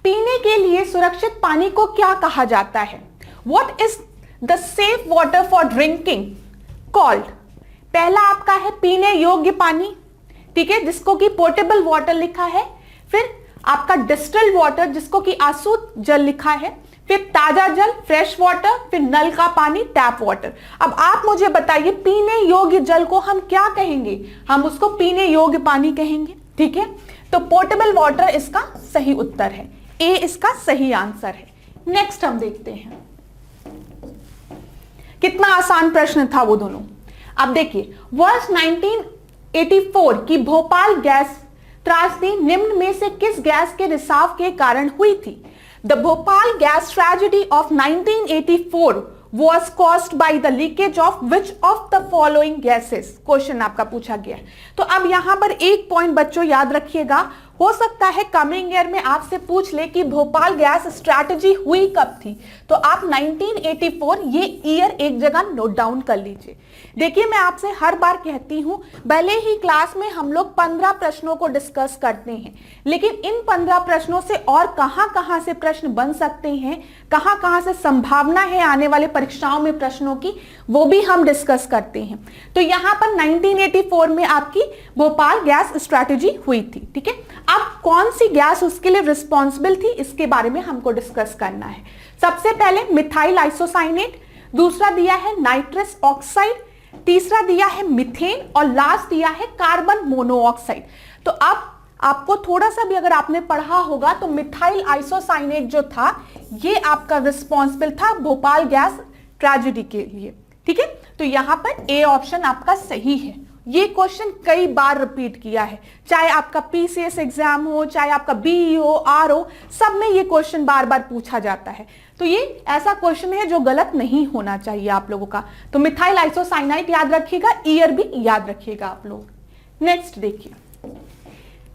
पीने के लिए सुरक्षित पानी को क्या कहा जाता है? What is the safe water for drinking called? पहला आपका है पीने योग्य पानी, ठीक है, जिसको कि पोर्टेबल वाटर लिखा है। फिर आपका डिस्टिल्ड वाटर जिसको कि आसूत जल लिखा है। फिर ताजा जल फ्रेश वाटर, फिर नल का पानी टैप वाटर। अब आप मुझे बताइए पीने योग्य जल को हम क्या कहेंगे? हम उसको पीने योग्य पानी कहेंगे, ठीक है। तो पोर्टेबल वाटर इसका सही उत्तर है, ए इसका सही आंसर है। नेक्स्ट हम देखते हैं, कितना आसान प्रश्न था वो दोनों। अब देखिए, वर्ष 1984 की भोपाल गैस त्रासदी निम्न में से किस गैस के रिसाव के कारण हुई थी? The Bhopal gas tragedy of 1984 was caused by the leakage of which of the following gases? Question आपका पूछा गया। तो अब यहां पर एक पॉइंट बच्चों याद रखिएगा, हो सकता है कमिंग ईयर में आपसे पूछ ले कि भोपाल गैस स्ट्रैटेजी हुई कब थी, तो आप 1984 ये ईयर एक जगह नोट डाउन कर लीजिए। देखिए मैं आपसे हर बार कहती हूं, भले ही क्लास में हम लोग 15 प्रश्नों को डिस्कस करते हैं, लेकिन इन 15 प्रश्नों से और कहां से प्रश्न बन सकते हैं, कहां से संभावना है आने वाले परीक्षाओं में प्रश्नों की, वो भी हम डिस्कस करते हैं। तो यहां पर 1984 में आपकी भोपाल गैस स्ट्रैटेजी हुई थी, ठीक है। अब कौन सी गैस उसके लिए रिस्पॉन्सिबल थी, इसके बारे में हमको डिस्कस करना है। सबसे पहले मिथाइल आइसोसाइनेट, दूसरा दिया है नाइट्रस ऑक्साइड, तीसरा दिया है मीथेन और लास्ट दिया है कार्बन मोनोऑक्साइड। तो अब आपको थोड़ा सा भी अगर आपने पढ़ा होगा तो मिथाइल आइसोसाइनेट जो था ये आपका रिस्पॉन्सिबल था भोपाल गैस ट्रेजेडी के लिए, ठीक है। तो यहां पर ए ऑप्शन आपका सही है। ये क्वेश्चन कई बार रिपीट किया है, चाहे आपका पीसीएस एग्जाम हो, चाहे आपका बीई हो, आर हो, सब में ये क्वेश्चन बार बार पूछा जाता है। तो ये ऐसा क्वेश्चन है जो गलत नहीं होना चाहिए आप लोगों का। तो मिथाइल आइसोसाइनाइड याद रखिएगा, ईयर भी याद रखिएगा आप लोग। नेक्स्ट देखिए,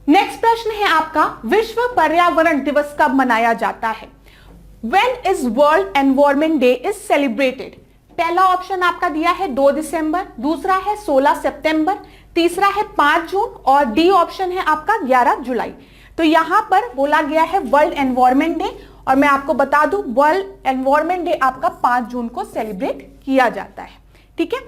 नेक्स्ट प्रश्न है आपका, विश्व पर्यावरण दिवस कब मनाया जाता है? When is World Environment Day is celebrated? पहला ऑप्शन आपका दिया है 2 दिसंबर, दूसरा है 16 सितंबर, तीसरा है 5 जून और डी ऑप्शन है आपका 11 जुलाई। तो यहां पर बोला गया है वर्ल्ड एनवायरमेंट डे, और मैं आपको बता दूं वर्ल्ड एनवायरमेंट डे आपका 5 जून को सेलिब्रेट किया जाता है, ठीक है।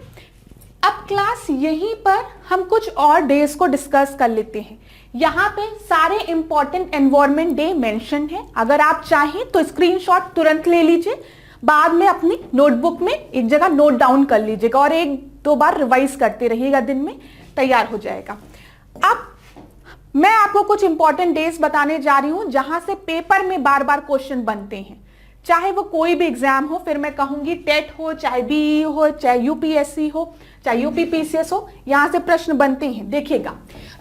अब क्लास यहीं पर हम कुछ और डेज को डिस्कस कर लेते हैं। यहाँ पे सारे इंपॉर्टेंट एनवायरमेंट डे मेंशन है, अगर आप चाहें तो स्क्रीनशॉट तुरंत ले लीजिए, बाद में अपनी नोटबुक में एक जगह नोट डाउन कर लीजिएगा और 1-2 बार रिवाइज करते रहिएगा, दिन में तैयार हो जाएगा। अब मैं आपको कुछ इंपॉर्टेंट डेज बताने जा रही हूं जहां से पेपर में बार बार क्वेश्चन बनते हैं, चाहे वो कोई भी एग्जाम हो, फिर मैं कहूंगी टेट हो, चाहे बीई हो, चाहे यूपीएससी हो, चाहे यूपीपीसीएस हो, यहां से प्रश्न बनते हैं। देखिएगा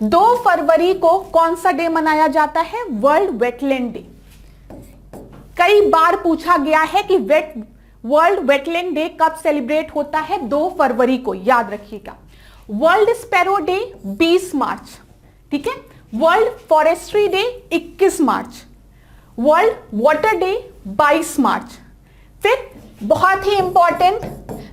2 फरवरी को कौन सा डे मनाया जाता है? World wetland day. कई बार पूछा गया है कि वर्ल्ड वेटलैंड डे कब सेलिब्रेट होता है? 2 फरवरी को, याद रखिएगा। वर्ल्ड स्पैरो डे 20 मार्च, ठीक है। वर्ल्ड फॉरेस्ट्री डे 21 मार्च, वर्ल्ड वाटर डे 22 मार्च। फिर बहुत ही इंपॉर्टेंट,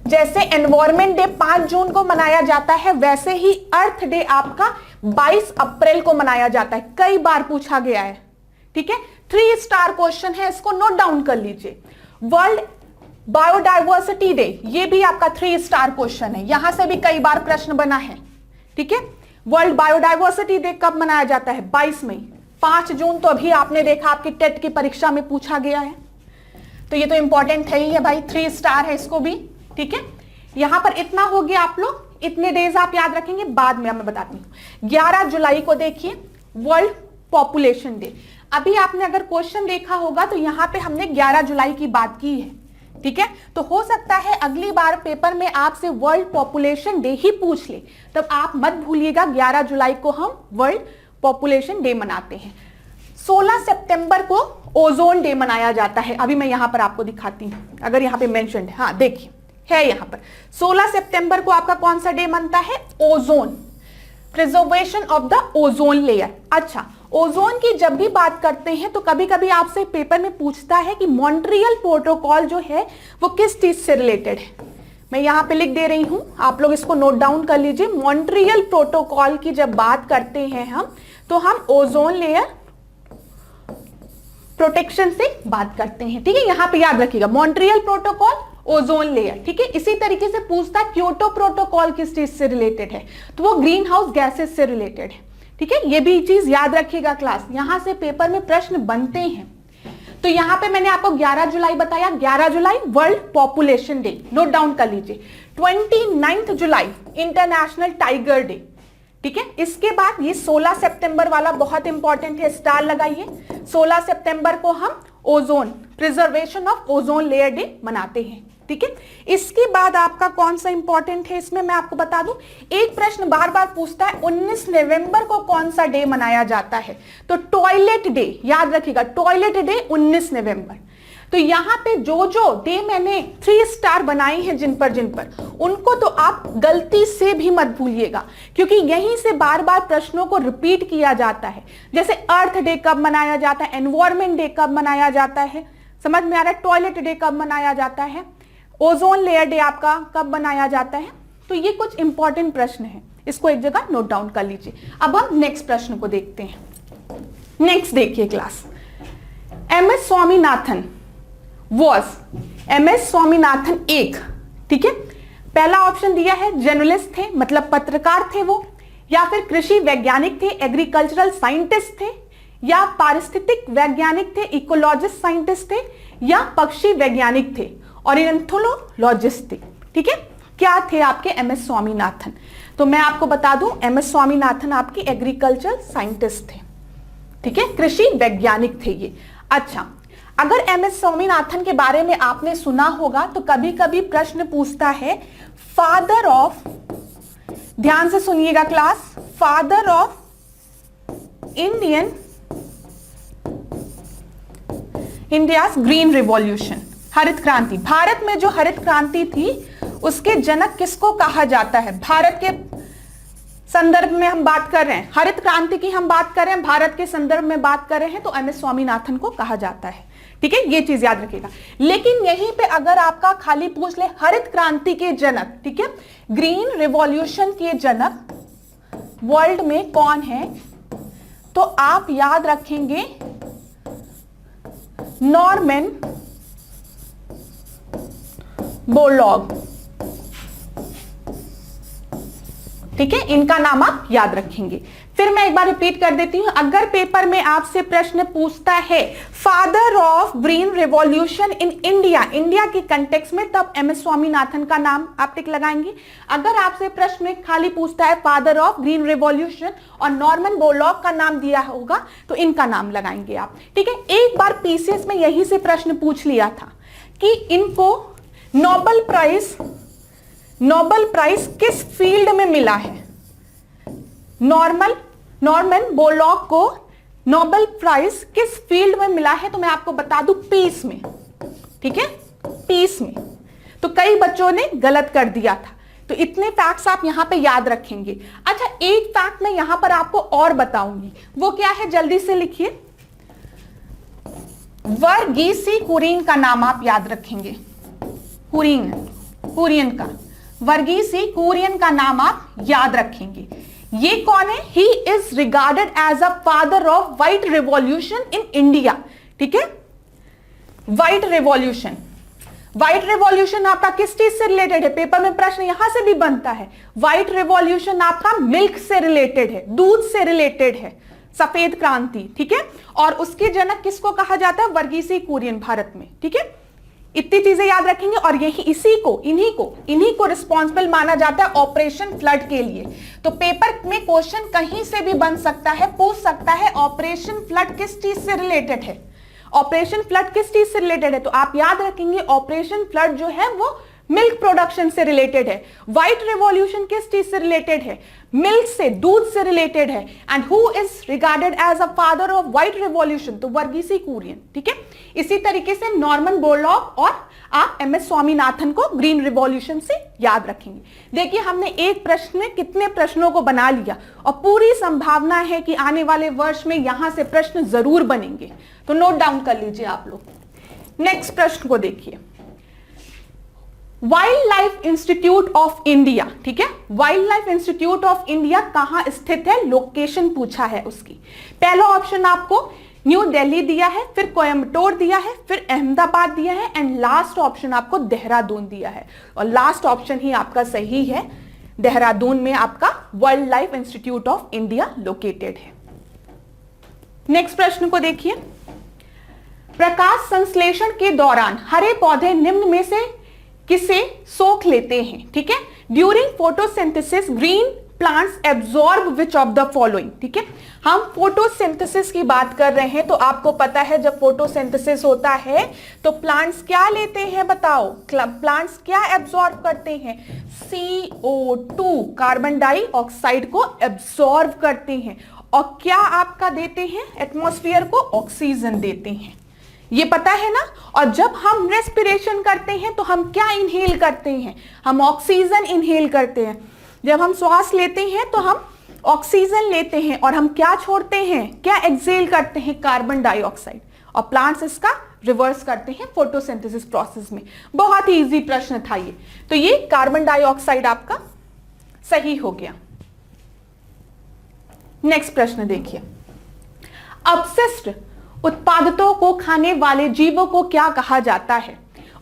जैसे एनवायरमेंट डे 5 जून को मनाया जाता है, वैसे ही अर्थ डे आपका 22 अप्रैल को मनाया जाता है। कई बार पूछा गया है, ठीक है। 3 स्टार क्वेश्चन है, इसको नोट डाउन कर लीजिए। वर्ल्ड बायोडाइवर्सिटी डे, ये भी आपका 3 स्टार क्वेश्चन है, यहां से भी कई बार प्रश्न बना है, ठीक है। वर्ल्ड बायोडाइवर्सिटी डे कब मनाया जाता है? 22 मई। 5 जून तो अभी आपने देखा, आपकी टेट की परीक्षा में पूछा गया है, तो ये तो इंपॉर्टेंट है ही है भाई, 3 स्टार है इसको भी, ठीक है। यहां पर इतना हो गया, आप लोग इतने डेज आप याद रखेंगे, बाद में मैं बताती हूं। 11 जुलाई को देखिए वर्ल्ड पॉपुलेशन डे। अभी आपने अगर क्वेश्चन देखा होगा तो यहां पे हमने 11 जुलाई की बात की है, ठीक है। तो हो सकता है अगली बार पेपर में आपसे वर्ल्ड पॉपुलेशन डे ही पूछ ले, तब आप मत भूलिएगा 11 जुलाई को हम वर्ल्ड पॉपुलेशन डे मनाते हैं। 16 सितंबर को ओजोन डे मनाया जाता है। अभी मैं यहां पर आपको दिखाती हूं, अगर यहां पे मेंशन्ड है, हाँ देखिए है यहां पर। 16 सितंबर को आपका कौन सा डे मनता है? Ozone, preservation of the ozone layer. अच्छा, ओजोन की जब भी बात करते हैं तो कभी कभी आपसे पेपर में पूछता है कि मॉन्ट्रियल प्रोटोकॉल जो है वो किस चीज से रिलेटेड है। मैं यहां पे लिख दे रही हूं, आप लोग इसको नोट डाउन कर लीजिए। मॉन्ट्रियल प्रोटोकॉल की जब बात करते हैं हम, तो हम ओजोन लेयर प्रोटेक्शन से बात करते हैं, ठीक है। यहां पे याद रखिएगा मॉन्ट्रियल प्रोटोकॉल, ओजोन लेयर, ठीक है। इसी तरीके से पूछता है क्योटो प्रोटोकॉल किस चीज से रिलेटेड है, तो वो ग्रीन हाउस गैसेस से रिलेटेड है, ठीक है। ये भी चीज याद रखिएगा क्लास, यहां से पेपर में प्रश्न बनते हैं। तो यहां पे मैंने आपको 11 जुलाई बताया, 11 जुलाई world population day, note down कर लीजिए। 29 जुलाई इंटरनेशनल टाइगर डे, ठीक है। इसके बाद ये 16 सितंबर वाला बहुत इंपॉर्टेंट है, स्टार लगाइए। 16 सितंबर को हम ozone, preservation of ozone layer day मनाते हैं, ठीक है। इसके बाद आपका कौन सा इंपॉर्टेंट है इसमें मैं आपको बता दूं, एक प्रश्न बार बार पूछता है 19 नवंबर को कौन सा डे मनाया जाता है? तो टॉयलेट डे, याद रखिएगा टॉयलेट डे 19 नवंबर। तो यहां पे जो जो डे मैंने 3 स्टार बनाए हैं जिन पर उनको तो आप गलती से भी मत भूलिएगा, क्योंकि यहीं से बार बार प्रश्नों को रिपीट किया जाता है। जैसे अर्थ डे कब मनाया जाता है, एनवायरमेंट डे कब मनाया जाता है, समझ में आ रहा है, टॉयलेट डे कब मनाया जाता है, ओजोन लेयर डे आपका कब मनाया जाता है। तो ये कुछ इंपॉर्टेंट प्रश्न है, इसको एक जगह नोट डाउन कर लीजिए। अब हम नेक्स्ट प्रश्न को देखते हैं। नेक्स्ट देखिए class, MS Swaminathan MS Swaminathan एक, ठीक है। पहला ऑप्शन दिया है जर्नलिस्ट थे, मतलब पत्रकार थे वो, या फिर कृषि वैज्ञानिक थे, एग्रीकल्चरल साइंटिस्ट थे, या पारिस्थितिक वैज्ञानिक थे, इकोलॉजिस्ट साइंटिस्ट थे, या पक्षी वैज्ञानिक थे, ऑर्निथोलॉजिस्ट थे, ठीक है। क्या थे आपके MS स्वामीनाथन? तो मैं आपको बता दूं MS स्वामीनाथन आपके एग्रीकल्चरल साइंटिस्ट थे, ठीक है, कृषि वैज्ञानिक थे ये। अच्छा, अगर MS स्वामीनाथन के बारे में आपने सुना होगा तो कभी कभी प्रश्न पूछता है फादर ऑफ, ध्यान से सुनिएगा class, father of India's green revolution, हरित क्रांति। भारत में जो हरित क्रांति थी उसके जनक किसको कहा जाता है? भारत के संदर्भ में हम बात कर रहे हैं, हरित क्रांति की हम बात कर रहे हैं, भारत के संदर्भ में बात कर रहे हैं, तो MS स्वामीनाथन को कहा जाता है, ठीक है। ये चीज याद रखिएगा। लेकिन यहीं पे अगर आपका खाली पूछ ले हरित क्रांति के जनक, ठीक है, ग्रीन रिवॉल्यूशन के जनक वर्ल्ड में कौन है, तो आप याद रखेंगे नॉर्मन बोरलॉग, ठीक है, इनका नाम आप याद रखेंगे। फिर मैं एक बार रिपीट कर देती हूं, अगर पेपर में आपसे प्रश्न पूछता है father of green revolution in India, India के कंटेक्स्ट में, तब MS स्वामीनाथन का नाम आप टिक लगाएंगे। अगर आपसे प्रश्न में खाली पूछता है फादर ऑफ ग्रीन रिवॉल्यूशन और नॉर्मन बोरलॉग का नाम दिया होगा तो इनका नाम लगाएंगे आप, ठीक है। एक बार PCS में यहीं से प्रश्न पूछ लिया था कि इनको नोबेल प्राइज किस फील्ड में मिला है। नॉर्मन बोरलॉग को नोबेल प्राइज किस फील्ड में मिला है, तो मैं आपको बता दूं पीस में, ठीक है, पीस में। तो कई बच्चों ने गलत कर दिया था, तो इतने फैक्ट्स आप यहां पे याद रखेंगे। अच्छा, एक फैक्ट मैं यहां पर आपको और बताऊंगी, वो क्या है, जल्दी से लिखिए। वर्गीसी कुरियन का नाम आप याद रखेंगे, कुरियन का, वर्गीसी कुरियन का नाम आप याद रखेंगे। ये कौन है? He is regarded as a father of white revolution in India, ठीक है। व्हाइट रिवॉल्यूशन, व्हाइट रिवॉल्यूशन आपका किस चीज से रिलेटेड है? पेपर में प्रश्न यहां से भी बनता है। व्हाइट रिवॉल्यूशन आपका मिल्क से रिलेटेड है, दूध से रिलेटेड है, सफेद क्रांति, ठीक है। और उसके जनक किसको कहा जाता है? वर्गीसी कुरियन, भारत में, ठीक है। इतनी चीजें याद रखेंगे। और यही इन्हीं को रिस्पॉन्सिबल माना जाता है ऑपरेशन फ्लड के लिए। तो पेपर में क्वेश्चन कहीं से भी बन सकता है, पूछ सकता है ऑपरेशन फ्लड किस चीज से रिलेटेड है, ऑपरेशन फ्लड किस चीज से रिलेटेड है। तो आप याद रखेंगे ऑपरेशन फ्लड जो है वो मिल्क प्रोडक्शन से रिलेटेड है। व्हाइट रिवॉल्यूशन किस चीज से रिलेटेड है? मिल्क से, दूध से रिलेटेड है। And who is regarded as a father of white revolution? तो वर्गीसी कुरियन, ठीक है। इसी तरीके से नॉर्मन बोरलॉग और आप एम एस स्वामीनाथन को ग्रीन रिवॉल्यूशन से याद रखेंगे। देखिए, हमने एक प्रश्न में कितने प्रश्नों को बना लिया, और पूरी संभावना है कि आने वाले वर्ष में यहां से प्रश्न जरूर बनेंगे, तो नोट डाउन कर लीजिए आप लोग। नेक्स्ट प्रश्न को देखिए, wild life institute of India, ठीक है। Wild life institute of India कहां स्थित है? लोकेशन पूछा है उसकी। पहला ऑप्शन आपको न्यू दिल्ली दिया है, फिर कोयम्बटूर दिया है, फिर अहमदाबाद दिया है, एंड लास्ट ऑप्शन आपको देहरादून दिया है। और लास्ट ऑप्शन ही आपका सही है, देहरादून में आपका wild life institute of India located है। नेक्स्ट प्रश्न को देखिए, प्रकाश संश्लेषण के दौरान हरे पौधे निम्न में से किसे सोख लेते हैं? ठीक है, during photosynthesis green plants absorb which of the following. ठीक है, हम फोटोसिंथेसिस की बात कर रहे हैं, तो आपको पता है जब फोटोसिंथेसिस होता है तो प्लांट्स क्या लेते हैं, बताओ, प्लांट्स क्या एब्जॉर्ब करते हैं? CO2, कार्बन डाइऑक्साइड को एब्जॉर्ब करते हैं, और क्या आपका देते हैं? एटमॉस्फेयर को ऑक्सीजन देते हैं, ये पता है ना। और जब हम रेस्पिरेशन करते हैं तो हम क्या इनहेल करते हैं? हम ऑक्सीजन इनहेल करते हैं। जब हम श्वास लेते हैं तो हम ऑक्सीजन लेते हैं, और हम क्या छोड़ते हैं, क्या एक्सेल करते हैं? Carbon dioxide. और प्लांट्स इसका रिवर्स करते हैं फोटोसिंथेसिस प्रोसेस में। बहुत ही इजी प्रश्न था ये, तो ये कार्बन डाइऑक्साइड आपका सही हो गया। नेक्स्ट प्रश्न देखिए, अपशिष्ट उत्पादों को खाने वाले जीवों को क्या कहा जाता है?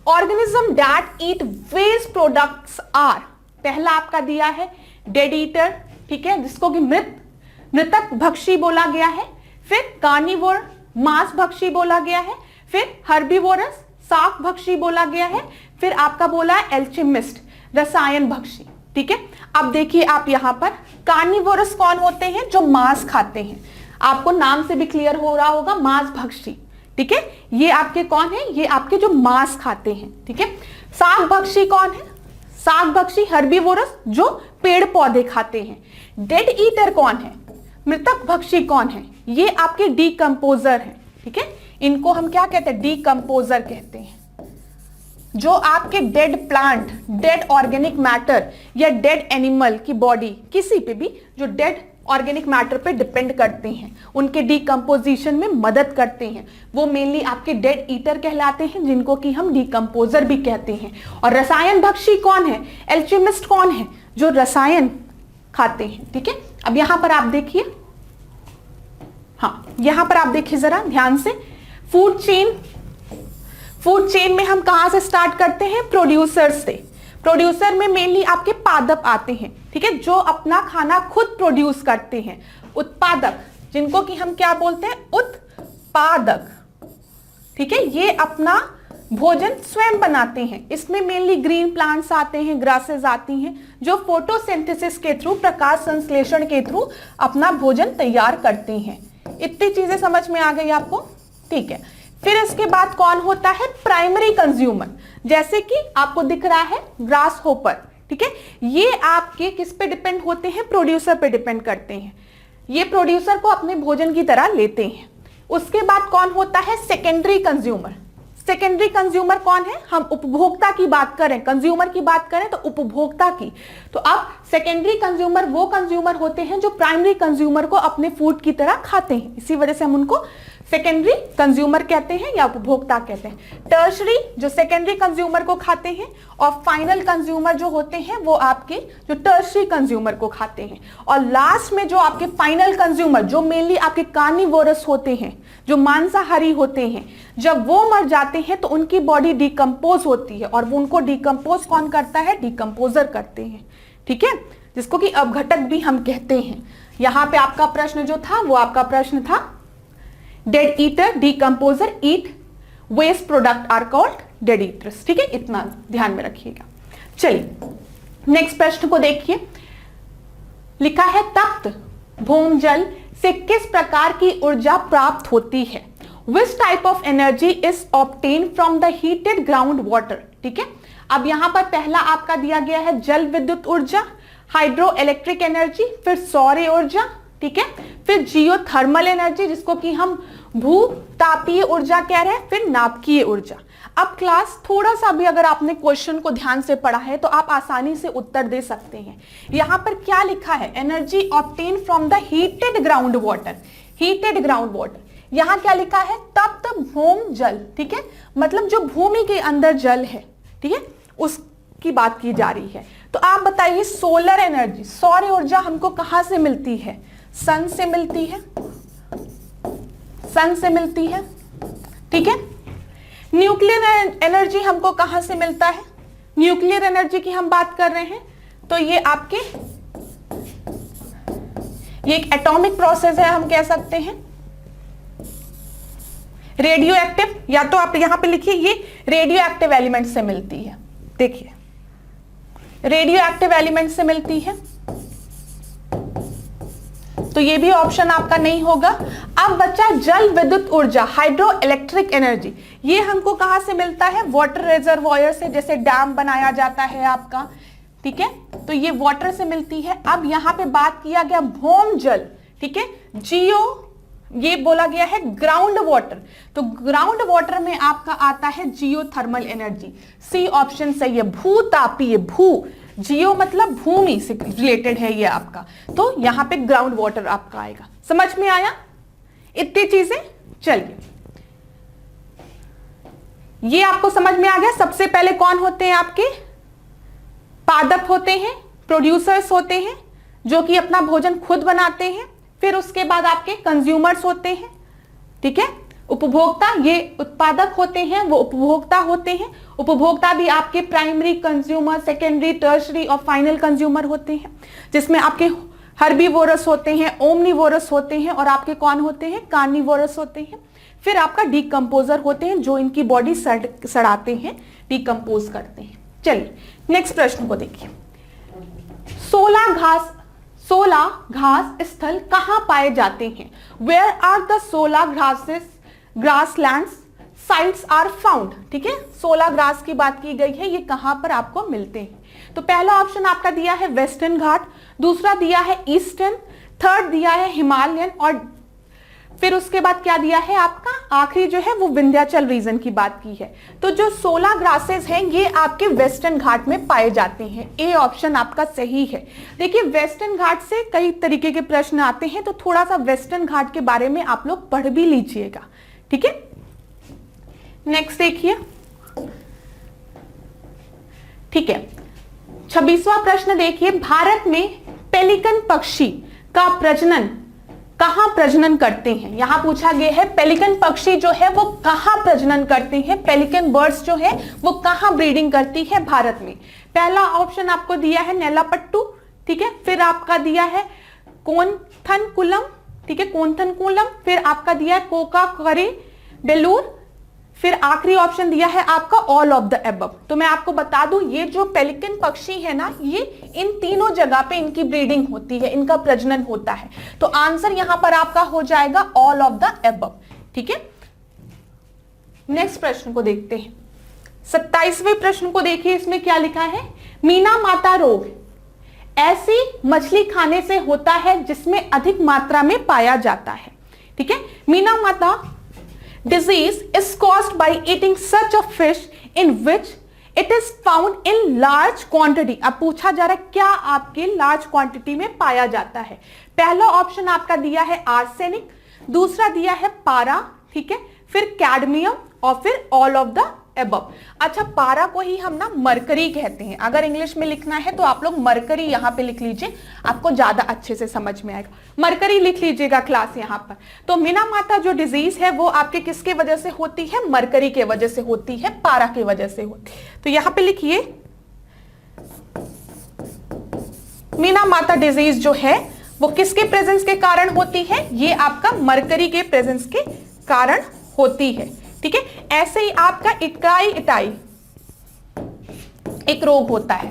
Organism that eat waste products are, पहला आपका दिया है डेड ईटर, ठीक है, जिसको कि मृतक भक्षी बोला गया है। फिर कार्निवोर, मांस भक्षी बोला गया है। फिर हर्बीवोरस, शाक भक्षी बोला गया है। फिर आपका बोला है एल्केमिस्ट, रसायन भक्षी। ठीक है, अब देखिए आप यहां पर कार्निवोरस कौन होते हैं? जो मांस खाते हैं, आपको नाम से भी क्लियर हो रहा होगा, मांस भक्षी। ठीक है, ये आपके कौन है? ये आपके जो मांस खाते हैं। ठीक है, शाक भक्षी कौन है? शाक भक्षी हर्बीवोरस, जो पेड़ पौधे खाते हैं। डेड ईटर कौन है? मृतक भक्षी कौन है? ये आपके डीकंपोजर हैं। ठीक है, इनको हम क्या कहते हैं? डीकंपोजर कहते हैं। जो आपके dead plant, dead organic matter या डेड एनिमल की बॉडी, किसी पे भी जो डेड ऑर्गेनिक मैटर पे डिपेंड करते हैं, उनके डीकंपोजिशन में मदद करते हैं, वो मेनली आपके डेड ईटर कहलाते हैं, जिनको कि हम डीकंपोजर भी कहते हैं। और रसायन भक्षी कौन है? एल्केमिस्ट कौन है? जो रसायन खाते हैं। ठीक है, अब यहां पर आप देखिए, हाँ यहां पर आप देखिए जरा ध्यान से, फूड चेन में हम कहां से स्टार्ट करते हैं? प्रोड्यूसर से। प्रोड्यूसर में मेनली आपके पादप आते हैं, ठीक है, जो अपना खाना खुद प्रोड्यूस करते हैं। उत्पादक, जिनको कि हम क्या बोलते हैं? उत्पादक। ठीक है, ये अपना भोजन स्वयं बनाते हैं। इसमें मेनली ग्रीन प्लांट्स आते हैं, ग्रासेस आती हैं, जो फोटोसिंथेसिस के थ्रू, प्रकाश संश्लेषण के थ्रू अपना भोजन तैयार करते हैं। इतनी चीजें समझ में आ गई आपको? ठीक है, फिर इसके बाद कौन होता है? प्राइमरी कंज्यूमर, जैसे कि आपको दिख रहा है ग्रास होपर। ठीक है, ये आपके किस पे डिपेंड होते हैं? प्रोड्यूसर पे डिपेंड करते हैं। ये प्रोड्यूसर को अपने भोजन की तरह लेते हैं। उसके बाद कौन होता है? Secondary consumer. सेकेंडरी कंज्यूमर कौन है? हम उपभोक्ता की बात करें, कंज्यूमर की बात करें तो उपभोक्ता की। तो अब सेकेंडरी कंज्यूमर वो कंज्यूमर होते हैं जो प्राइमरी कंज्यूमर को अपने फूड की तरह खाते हैं, इसी वजह से हम उनको सेकेंडरी कंज्यूमर कहते हैं या उपभोक्ता कहते हैं। टर्शरी जो सेकेंडरी कंज्यूमर को खाते हैं, और फाइनल कंज्यूमर जो होते हैं वो आपके जो टर्शरी कंज्यूमर को खाते हैं। और लास्ट में जो आपके फाइनल कंज्यूमर जो मेनली आपके कार्निवोरस होते हैं, जो मांसाहारी होते हैं, जब वो मर जाते हैं तो उनकी बॉडी डिकम्पोज होती है, और वो उनको डिकम्पोज कौन करता है? डिकम्पोजर करते हैं, ठीक है, जिसको कि अपघटक भी हम कहते हैं। यहां पे आपका प्रश्न जो था वो आपका प्रश्न था dead eater, decomposer eat waste product are called dead eaters, ठीक है, इतना ध्यान में रखिएगा। चलिए नेक्स्ट प्रश्न को देखिए। लिखा है तप्त भूमजल से किस प्रकार की ऊर्जा प्राप्त होती है? Which type of energy is obtained from the heated ground water? ठीक है, अब यहां पर पहला आपका दिया गया है जल विद्युत ऊर्जा, हाइड्रो इलेक्ट्रिक एनर्जी, फिर सौर ऊर्जा, ठीक है, फिर जियोथर्मल एनर्जी जिसको कि हम भूतापीय ऊर्जा कह रहे हैं, फिर नाभिकीय ऊर्जा। अब क्लास थोड़ा सा भी अगर आपने क्वेश्चन को ध्यान से पढ़ा है तो आप आसानी से उत्तर दे सकते हैं। यहां पर क्या लिखा है? Energy obtain from the heated ground water. Heated ground water, यहां क्या लिखा है? तप्त भूम जल, ठीक है, मतलब जो भूमि के अंदर जल है, ठीक है, उसकी बात की जा रही है। तो आप बताइए सोलर एनर्जी, सौर ऊर्जा हमको कहां से मिलती है? सन से मिलती है, सन से मिलती है, ठीक है। न्यूक्लियर एनर्जी हमको कहां से मिलता है? न्यूक्लियर एनर्जी की हम बात कर रहे हैं तो ये आपके ये एक एटॉमिक प्रोसेस है, हम कह सकते हैं। रेडियो एक्टिव, या तो आप यहां पे लिखिए ये रेडियो एक्टिव एलिमेंट से मिलती है, देखिए रेडियो एक्टिव एलिमेंट से मिलती है, तो ये भी ऑप्शन आपका नहीं होगा। अब बच्चा जल विद्युत ऊर्जा, हाइड्रो इलेक्ट्रिक एनर्जी, ये हमको कहां से मिलता है? वाटर रिजर्वॉयर से, जैसे डैम बनाया जाता है आपका, ठीक है, तो ये वाटर से मिलती है। अब यहां पे बात किया गया भौम जल, ठीक है, जियो ये बोला गया है ग्राउंड वाटर, तो ग्राउंड वाटर में आपका आता है जियोथर्मल एनर्जी, सी ऑप्शन सही है। भूतापीय, भू जियो मतलब भूमि से रिलेटेड है ये आपका, तो यहां पे ग्राउंड वाटर आपका आएगा। समझ में आया इतनी चीजें? चलिए ये आपको समझ में आ गया। सबसे पहले कौन होते हैं आपके? पादप होते हैं, प्रोड्यूसर्स होते हैं जो कि अपना भोजन खुद बनाते हैं। फिर उसके बाद आपके कंज्यूमर्स होते हैं, ठीक है, उपभोक्ता, ये उत्पादक होते हैं, वो उपभोक्ता होते हैं। उपभोक्ता भी आपके प्राइमरी कंज्यूमर, सेकेंडरी, टर्शरी और फाइनल कंज्यूमर होते हैं, जिसमें आपके हर्बीवोरस होते हैं, ओमनीवोरस होते हैं, और आपके कौन होते हैं? कार्निवोरस होते हैं। फिर आपका डिकम्पोजर होते हैं जो इनकी बॉडी सड़ाते हैं, डिकम्पोज करते हैं। चलिए नेक्स्ट प्रश्न को देखिए। 16 घास स्थल कहां पाए जाते हैं? Where are the 16 grasslands sites are found, ठीक है, 16 ग्रास की बात की गई है, ये कहां पर आपको मिलते हैं? तो पहला ऑप्शन आपका दिया है वेस्टर्न घाट, दूसरा दिया है ईस्टर्न, थर्ड दिया है हिमालयन, और फिर उसके बाद क्या दिया है आपका? आखिरी जो है वो विंध्याचल रीजन की बात की है। तो जो 16 ग्रासेस हैं ये आपके वेस्टर्न घाट में पाए जाते हैं, ए ऑप्शन आपका सही है। देखिए वेस्टर्न घाट से कई तरीके के प्रश्न आते हैं, तो थोड़ा सा वेस्टर्न घाट के बारे में आप लोग पढ़ भी लीजिएगा, ठीक है। नेक्स्ट देखिए, ठीक है, 26वां प्रश्न देखिए। भारत में पेलिकन पक्षी का प्रजनन कहां प्रजनन करते हैं? यहां पूछा गया है पेलिकन पक्षी जो है वो कहां प्रजनन करते हैं, पेलिकन बर्ड्स जो है वो कहां ब्रीडिंग करती है भारत में? पहला ऑप्शन आपको दिया है नेलापट्टू, ठीक है, फिर आपका दिया है कोनथनकुलम, ठीक है, कोनथनकुलम, फिर आपका दिया है कोकाकरी बेलूर, फिर आखिरी ऑप्शन दिया है आपका ऑल ऑफ द अबव। तो मैं आपको बता दूं ये जो पेलिकन पक्षी है ना, ये इन तीनों जगह पे इनकी ब्रीडिंग होती है, इनका प्रजनन होता है, तो आंसर यहां पर आपका हो जाएगा ऑल ऑफ द अबव, ठीक है। नेक्स्ट प्रश्न को देखते हैं, 27वें प्रश्न को देखिए, इसमें क्या लिखा है? मीना माता रोग ऐसी मछली खाने से होता है जिसमें अधिक मात्रा में पाया जाता है। ठीक है, मीना माता disease is caused by eating such a fish in which it is found in large quantity। अब पूछा जा रहा है क्या आपके लार्ज क्वांटिटी में पाया जाता है। पहला ऑप्शन आपका दिया है आर्सेनिक, दूसरा दिया है पारा, ठीक है, फिर कैडमियम और फिर ऑल ऑफ द एबव। अच्छा, पारा को ही हम ना मरकरी कहते हैं। अगर इंग्लिश में लिखना है तो आप लोग मरकरी यहां पे लिख लीजिए, आपको ज्यादा अच्छे से समझ में आएगा। मरकरी लिख लीजिएगा क्लास यहां पर। तो मीना माता जो डिजीज है वो आपके किसके वजह से होती है? मरकरी के वजह से होती है, पारा की वजह से होती है। तो यहां पे लिखिए मीना माता डिजीज जो है वो किसके प्रेजेंस के कारण होती है? ये आपका मरकरी के प्रेजेंस के कारण होती है। ठीक है, ऐसे ही आपका इकाई इटाई एक रोग होता है,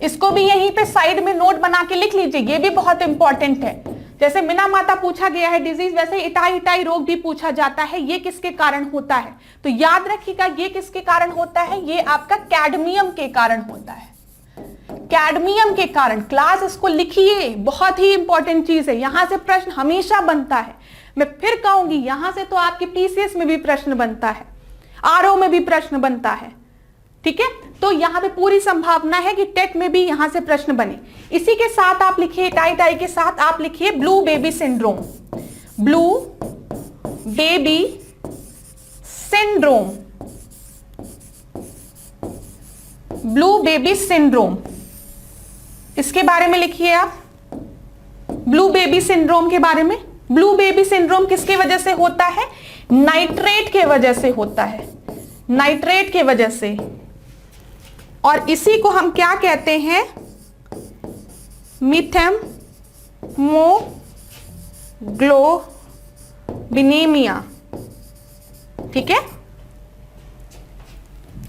इसको भी यहीं पे साइड में नोट बना के लिख लीजिए, ये भी बहुत इंपॉर्टेंट है। जैसे मीना माता पूछा गया है डिजीज, वैसे इटाई इटाई रोग भी पूछा जाता है। ये किसके कारण होता है? तो याद रखिएगा ये किसके कारण होता है? ये आपका कैडमियम के कारण होता है, कैडमियम के कारण। क्लास इसको लिखिए, बहुत ही इंपॉर्टेंट चीज है, यहां से प्रश्न हमेशा बनता है। मैं फिर कहूंगी यहां से तो आपके पीसीएस में भी प्रश्न बनता है, आरओ में भी प्रश्न बनता है। ठीक है, तो यहां पे पूरी संभावना है कि टेट में भी यहां से प्रश्न बने। इसी के साथ आप लिखिए, टाई टाई के साथ आप लिखिए blue baby syndrome. Blue baby syndrome, blue baby syndrome, इसके बारे में लिखिए आप। ब्लू बेबी सिंड्रोम के बारे में। ब्लू बेबी सिंड्रोम किसकी वजह से होता है? नाइट्रेट के वजह से होता है, नाइट्रेट के वजह से। और इसी को हम क्या कहते हैं? मीथेमोग्लोबिनेमिया। ठीक है,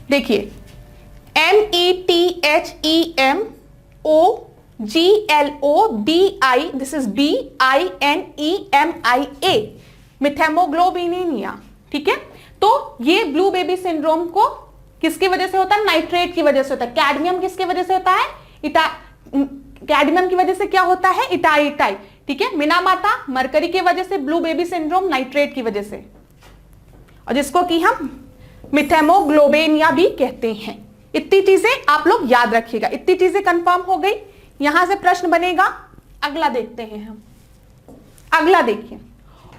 देखिए METHEMOGLOBI, दिस इज BINEMIA, मिथेमोग्लोबिनेमिया। ठीक है, तो ये ब्लू बेबी सिंड्रोम को किसकी वजह से होता है? नाइट्रेट की वजह से होता है। कैडमियम किसकी वजह से होता है? कैडमियम की वजह से क्या होता है? Itai itai. ठीक है, मीना माता मरकरी की वजह से, ब्लू बेबी सिंड्रोम नाइट्रेट की वजह से, और जिसको कि हम मिथेमोग्लोबिनिया भी कहते हैं। इतनी चीजें आप लोग याद रखिएगा। इतनी चीजें कंफर्म हो गई, यहां से प्रश्न बनेगा। अगला देखते हैं हम। अगला देखिए,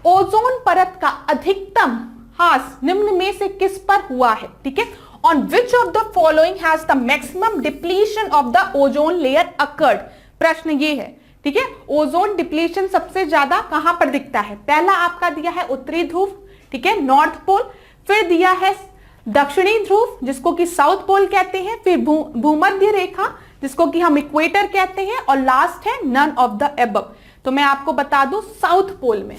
ओजोन परत का अधिकतम ह्रास निम्न में से किस पर हुआ है? ठीक है, on which of the following has the maximum depletion of the ozone layer occurred? प्रश्न ये है। ठीक है, ओजोन डिप्लीशन सबसे ज्यादा कहां पर दिखता है? पहला आपका दिया है उत्तरी ध्रुव, ठीक है, नॉर्थ पोल, फिर दिया है दक्षिणी ध्रुव जिसको कि साउथ पोल कहते हैं, फिर भूमध्य रेखा जिसको कि हम इक्वेटर कहते हैं, और लास्ट है नन ऑफ द एबव। तो मैं आपको बता दूं साउथ पोल में,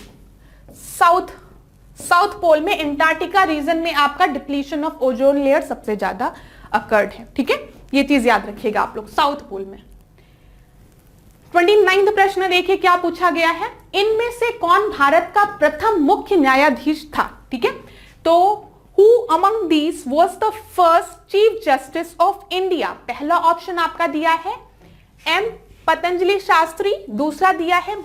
साउथ पोल में अंटार्कटिका रीजन में आपका डिप्लीशन ऑफ ओजोन लेयर सबसे ज्यादा अकर्ड है। ठीक है, ये चीज याद रखिएगा आप लोग, साउथ पोल में। 29वां प्रश्न देखिए क्या पूछा गया है। इनमें से कौन भारत का प्रथम मुख्य न्यायाधीश था? ठीक है, तो Who among these was the first Chief Justice of India? पहला ऑप्शन आपका दिया है एम पतंजलि शास्त्री, दूसरा दिया है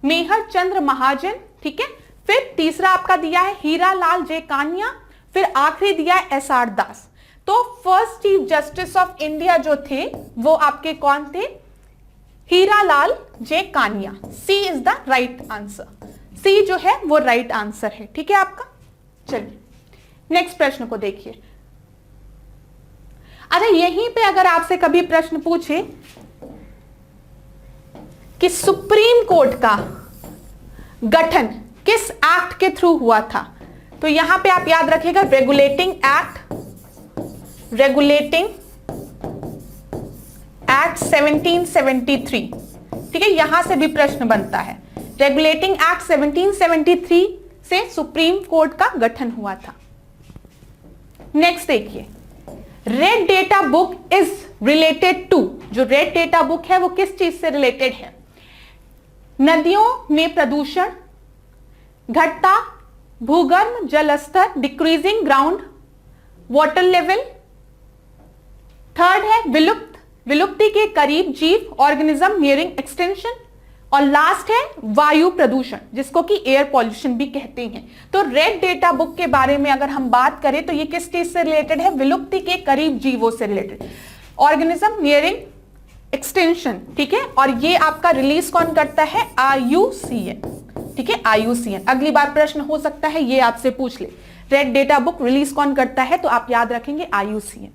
मेहर चंद्र महाजन, ठीक है, फिर तीसरा आपका दिया है हीरा लाल जे कानिया, फिर आखिरी दिया है SR दास। तो first chief justice of India जो थे वो आपके कौन थे? हीरा लाल जे कानिया। सी इज द राइट आंसर, सी जो है वो राइट आंसर है। ठीक है आपका। चलिए नेक्स्ट प्रश्न को देखिए। अच्छा, यहीं पे अगर आपसे कभी प्रश्न पूछे कि सुप्रीम कोर्ट का गठन किस एक्ट के थ्रू हुआ था, तो यहां पे आप याद रखिएगा रेगुलेटिंग एक्ट 1773। ठीक है, यहां से भी प्रश्न बनता है। रेगुलेटिंग एक्ट 1773 से सुप्रीम कोर्ट का गठन हुआ था। नेक्स्ट देखिए, red data book is related to, जो रेड डेटा बुक है वो किस चीज से रिलेटेड है? नदियों में प्रदूषण घटता, भूगर्भ जल स्तर, decreasing ground water level, third है विलुप्त विलुप्ति के करीब जीव, ऑर्गेनिज्म नियरिंग एक्सटेंशन, और लास्ट है वायु प्रदूषण, जिसको कि एयर पॉल्यूशन भी कहते हैं। तो रेड डेटा बुक के बारे में अगर हम बात करें तो ये किस चीज से रिलेटेड है? विलुप्ति के करीब जीवों से रिलेटेड, ऑर्गेनिज्म नियरिंग एक्सटेंशन, ठीक है। और ये आपका रिलीज कौन करता है? IUCN, ठीक है, IUCN। अगली बार प्रश्न हो सकता है ये आपसे पूछ ले, रेड डेटा बुक रिलीज कौन करता है, तो आप याद रखेंगे IUCN।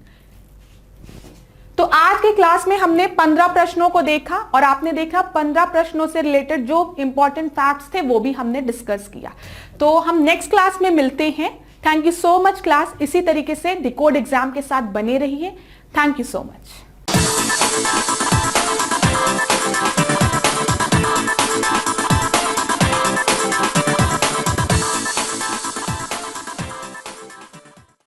तो आज के क्लास में हमने 15 प्रश्नों को देखा और आपने देखा 15 प्रश्नों से रिलेटेड जो इंपॉर्टेंट फैक्ट्स थे वो भी हमने डिस्कस किया। तो हम नेक्स्ट क्लास में मिलते हैं। Thank you so much class. इसी तरीके से डिकोड एग्जाम के साथ बने रहिए। Thank you so much.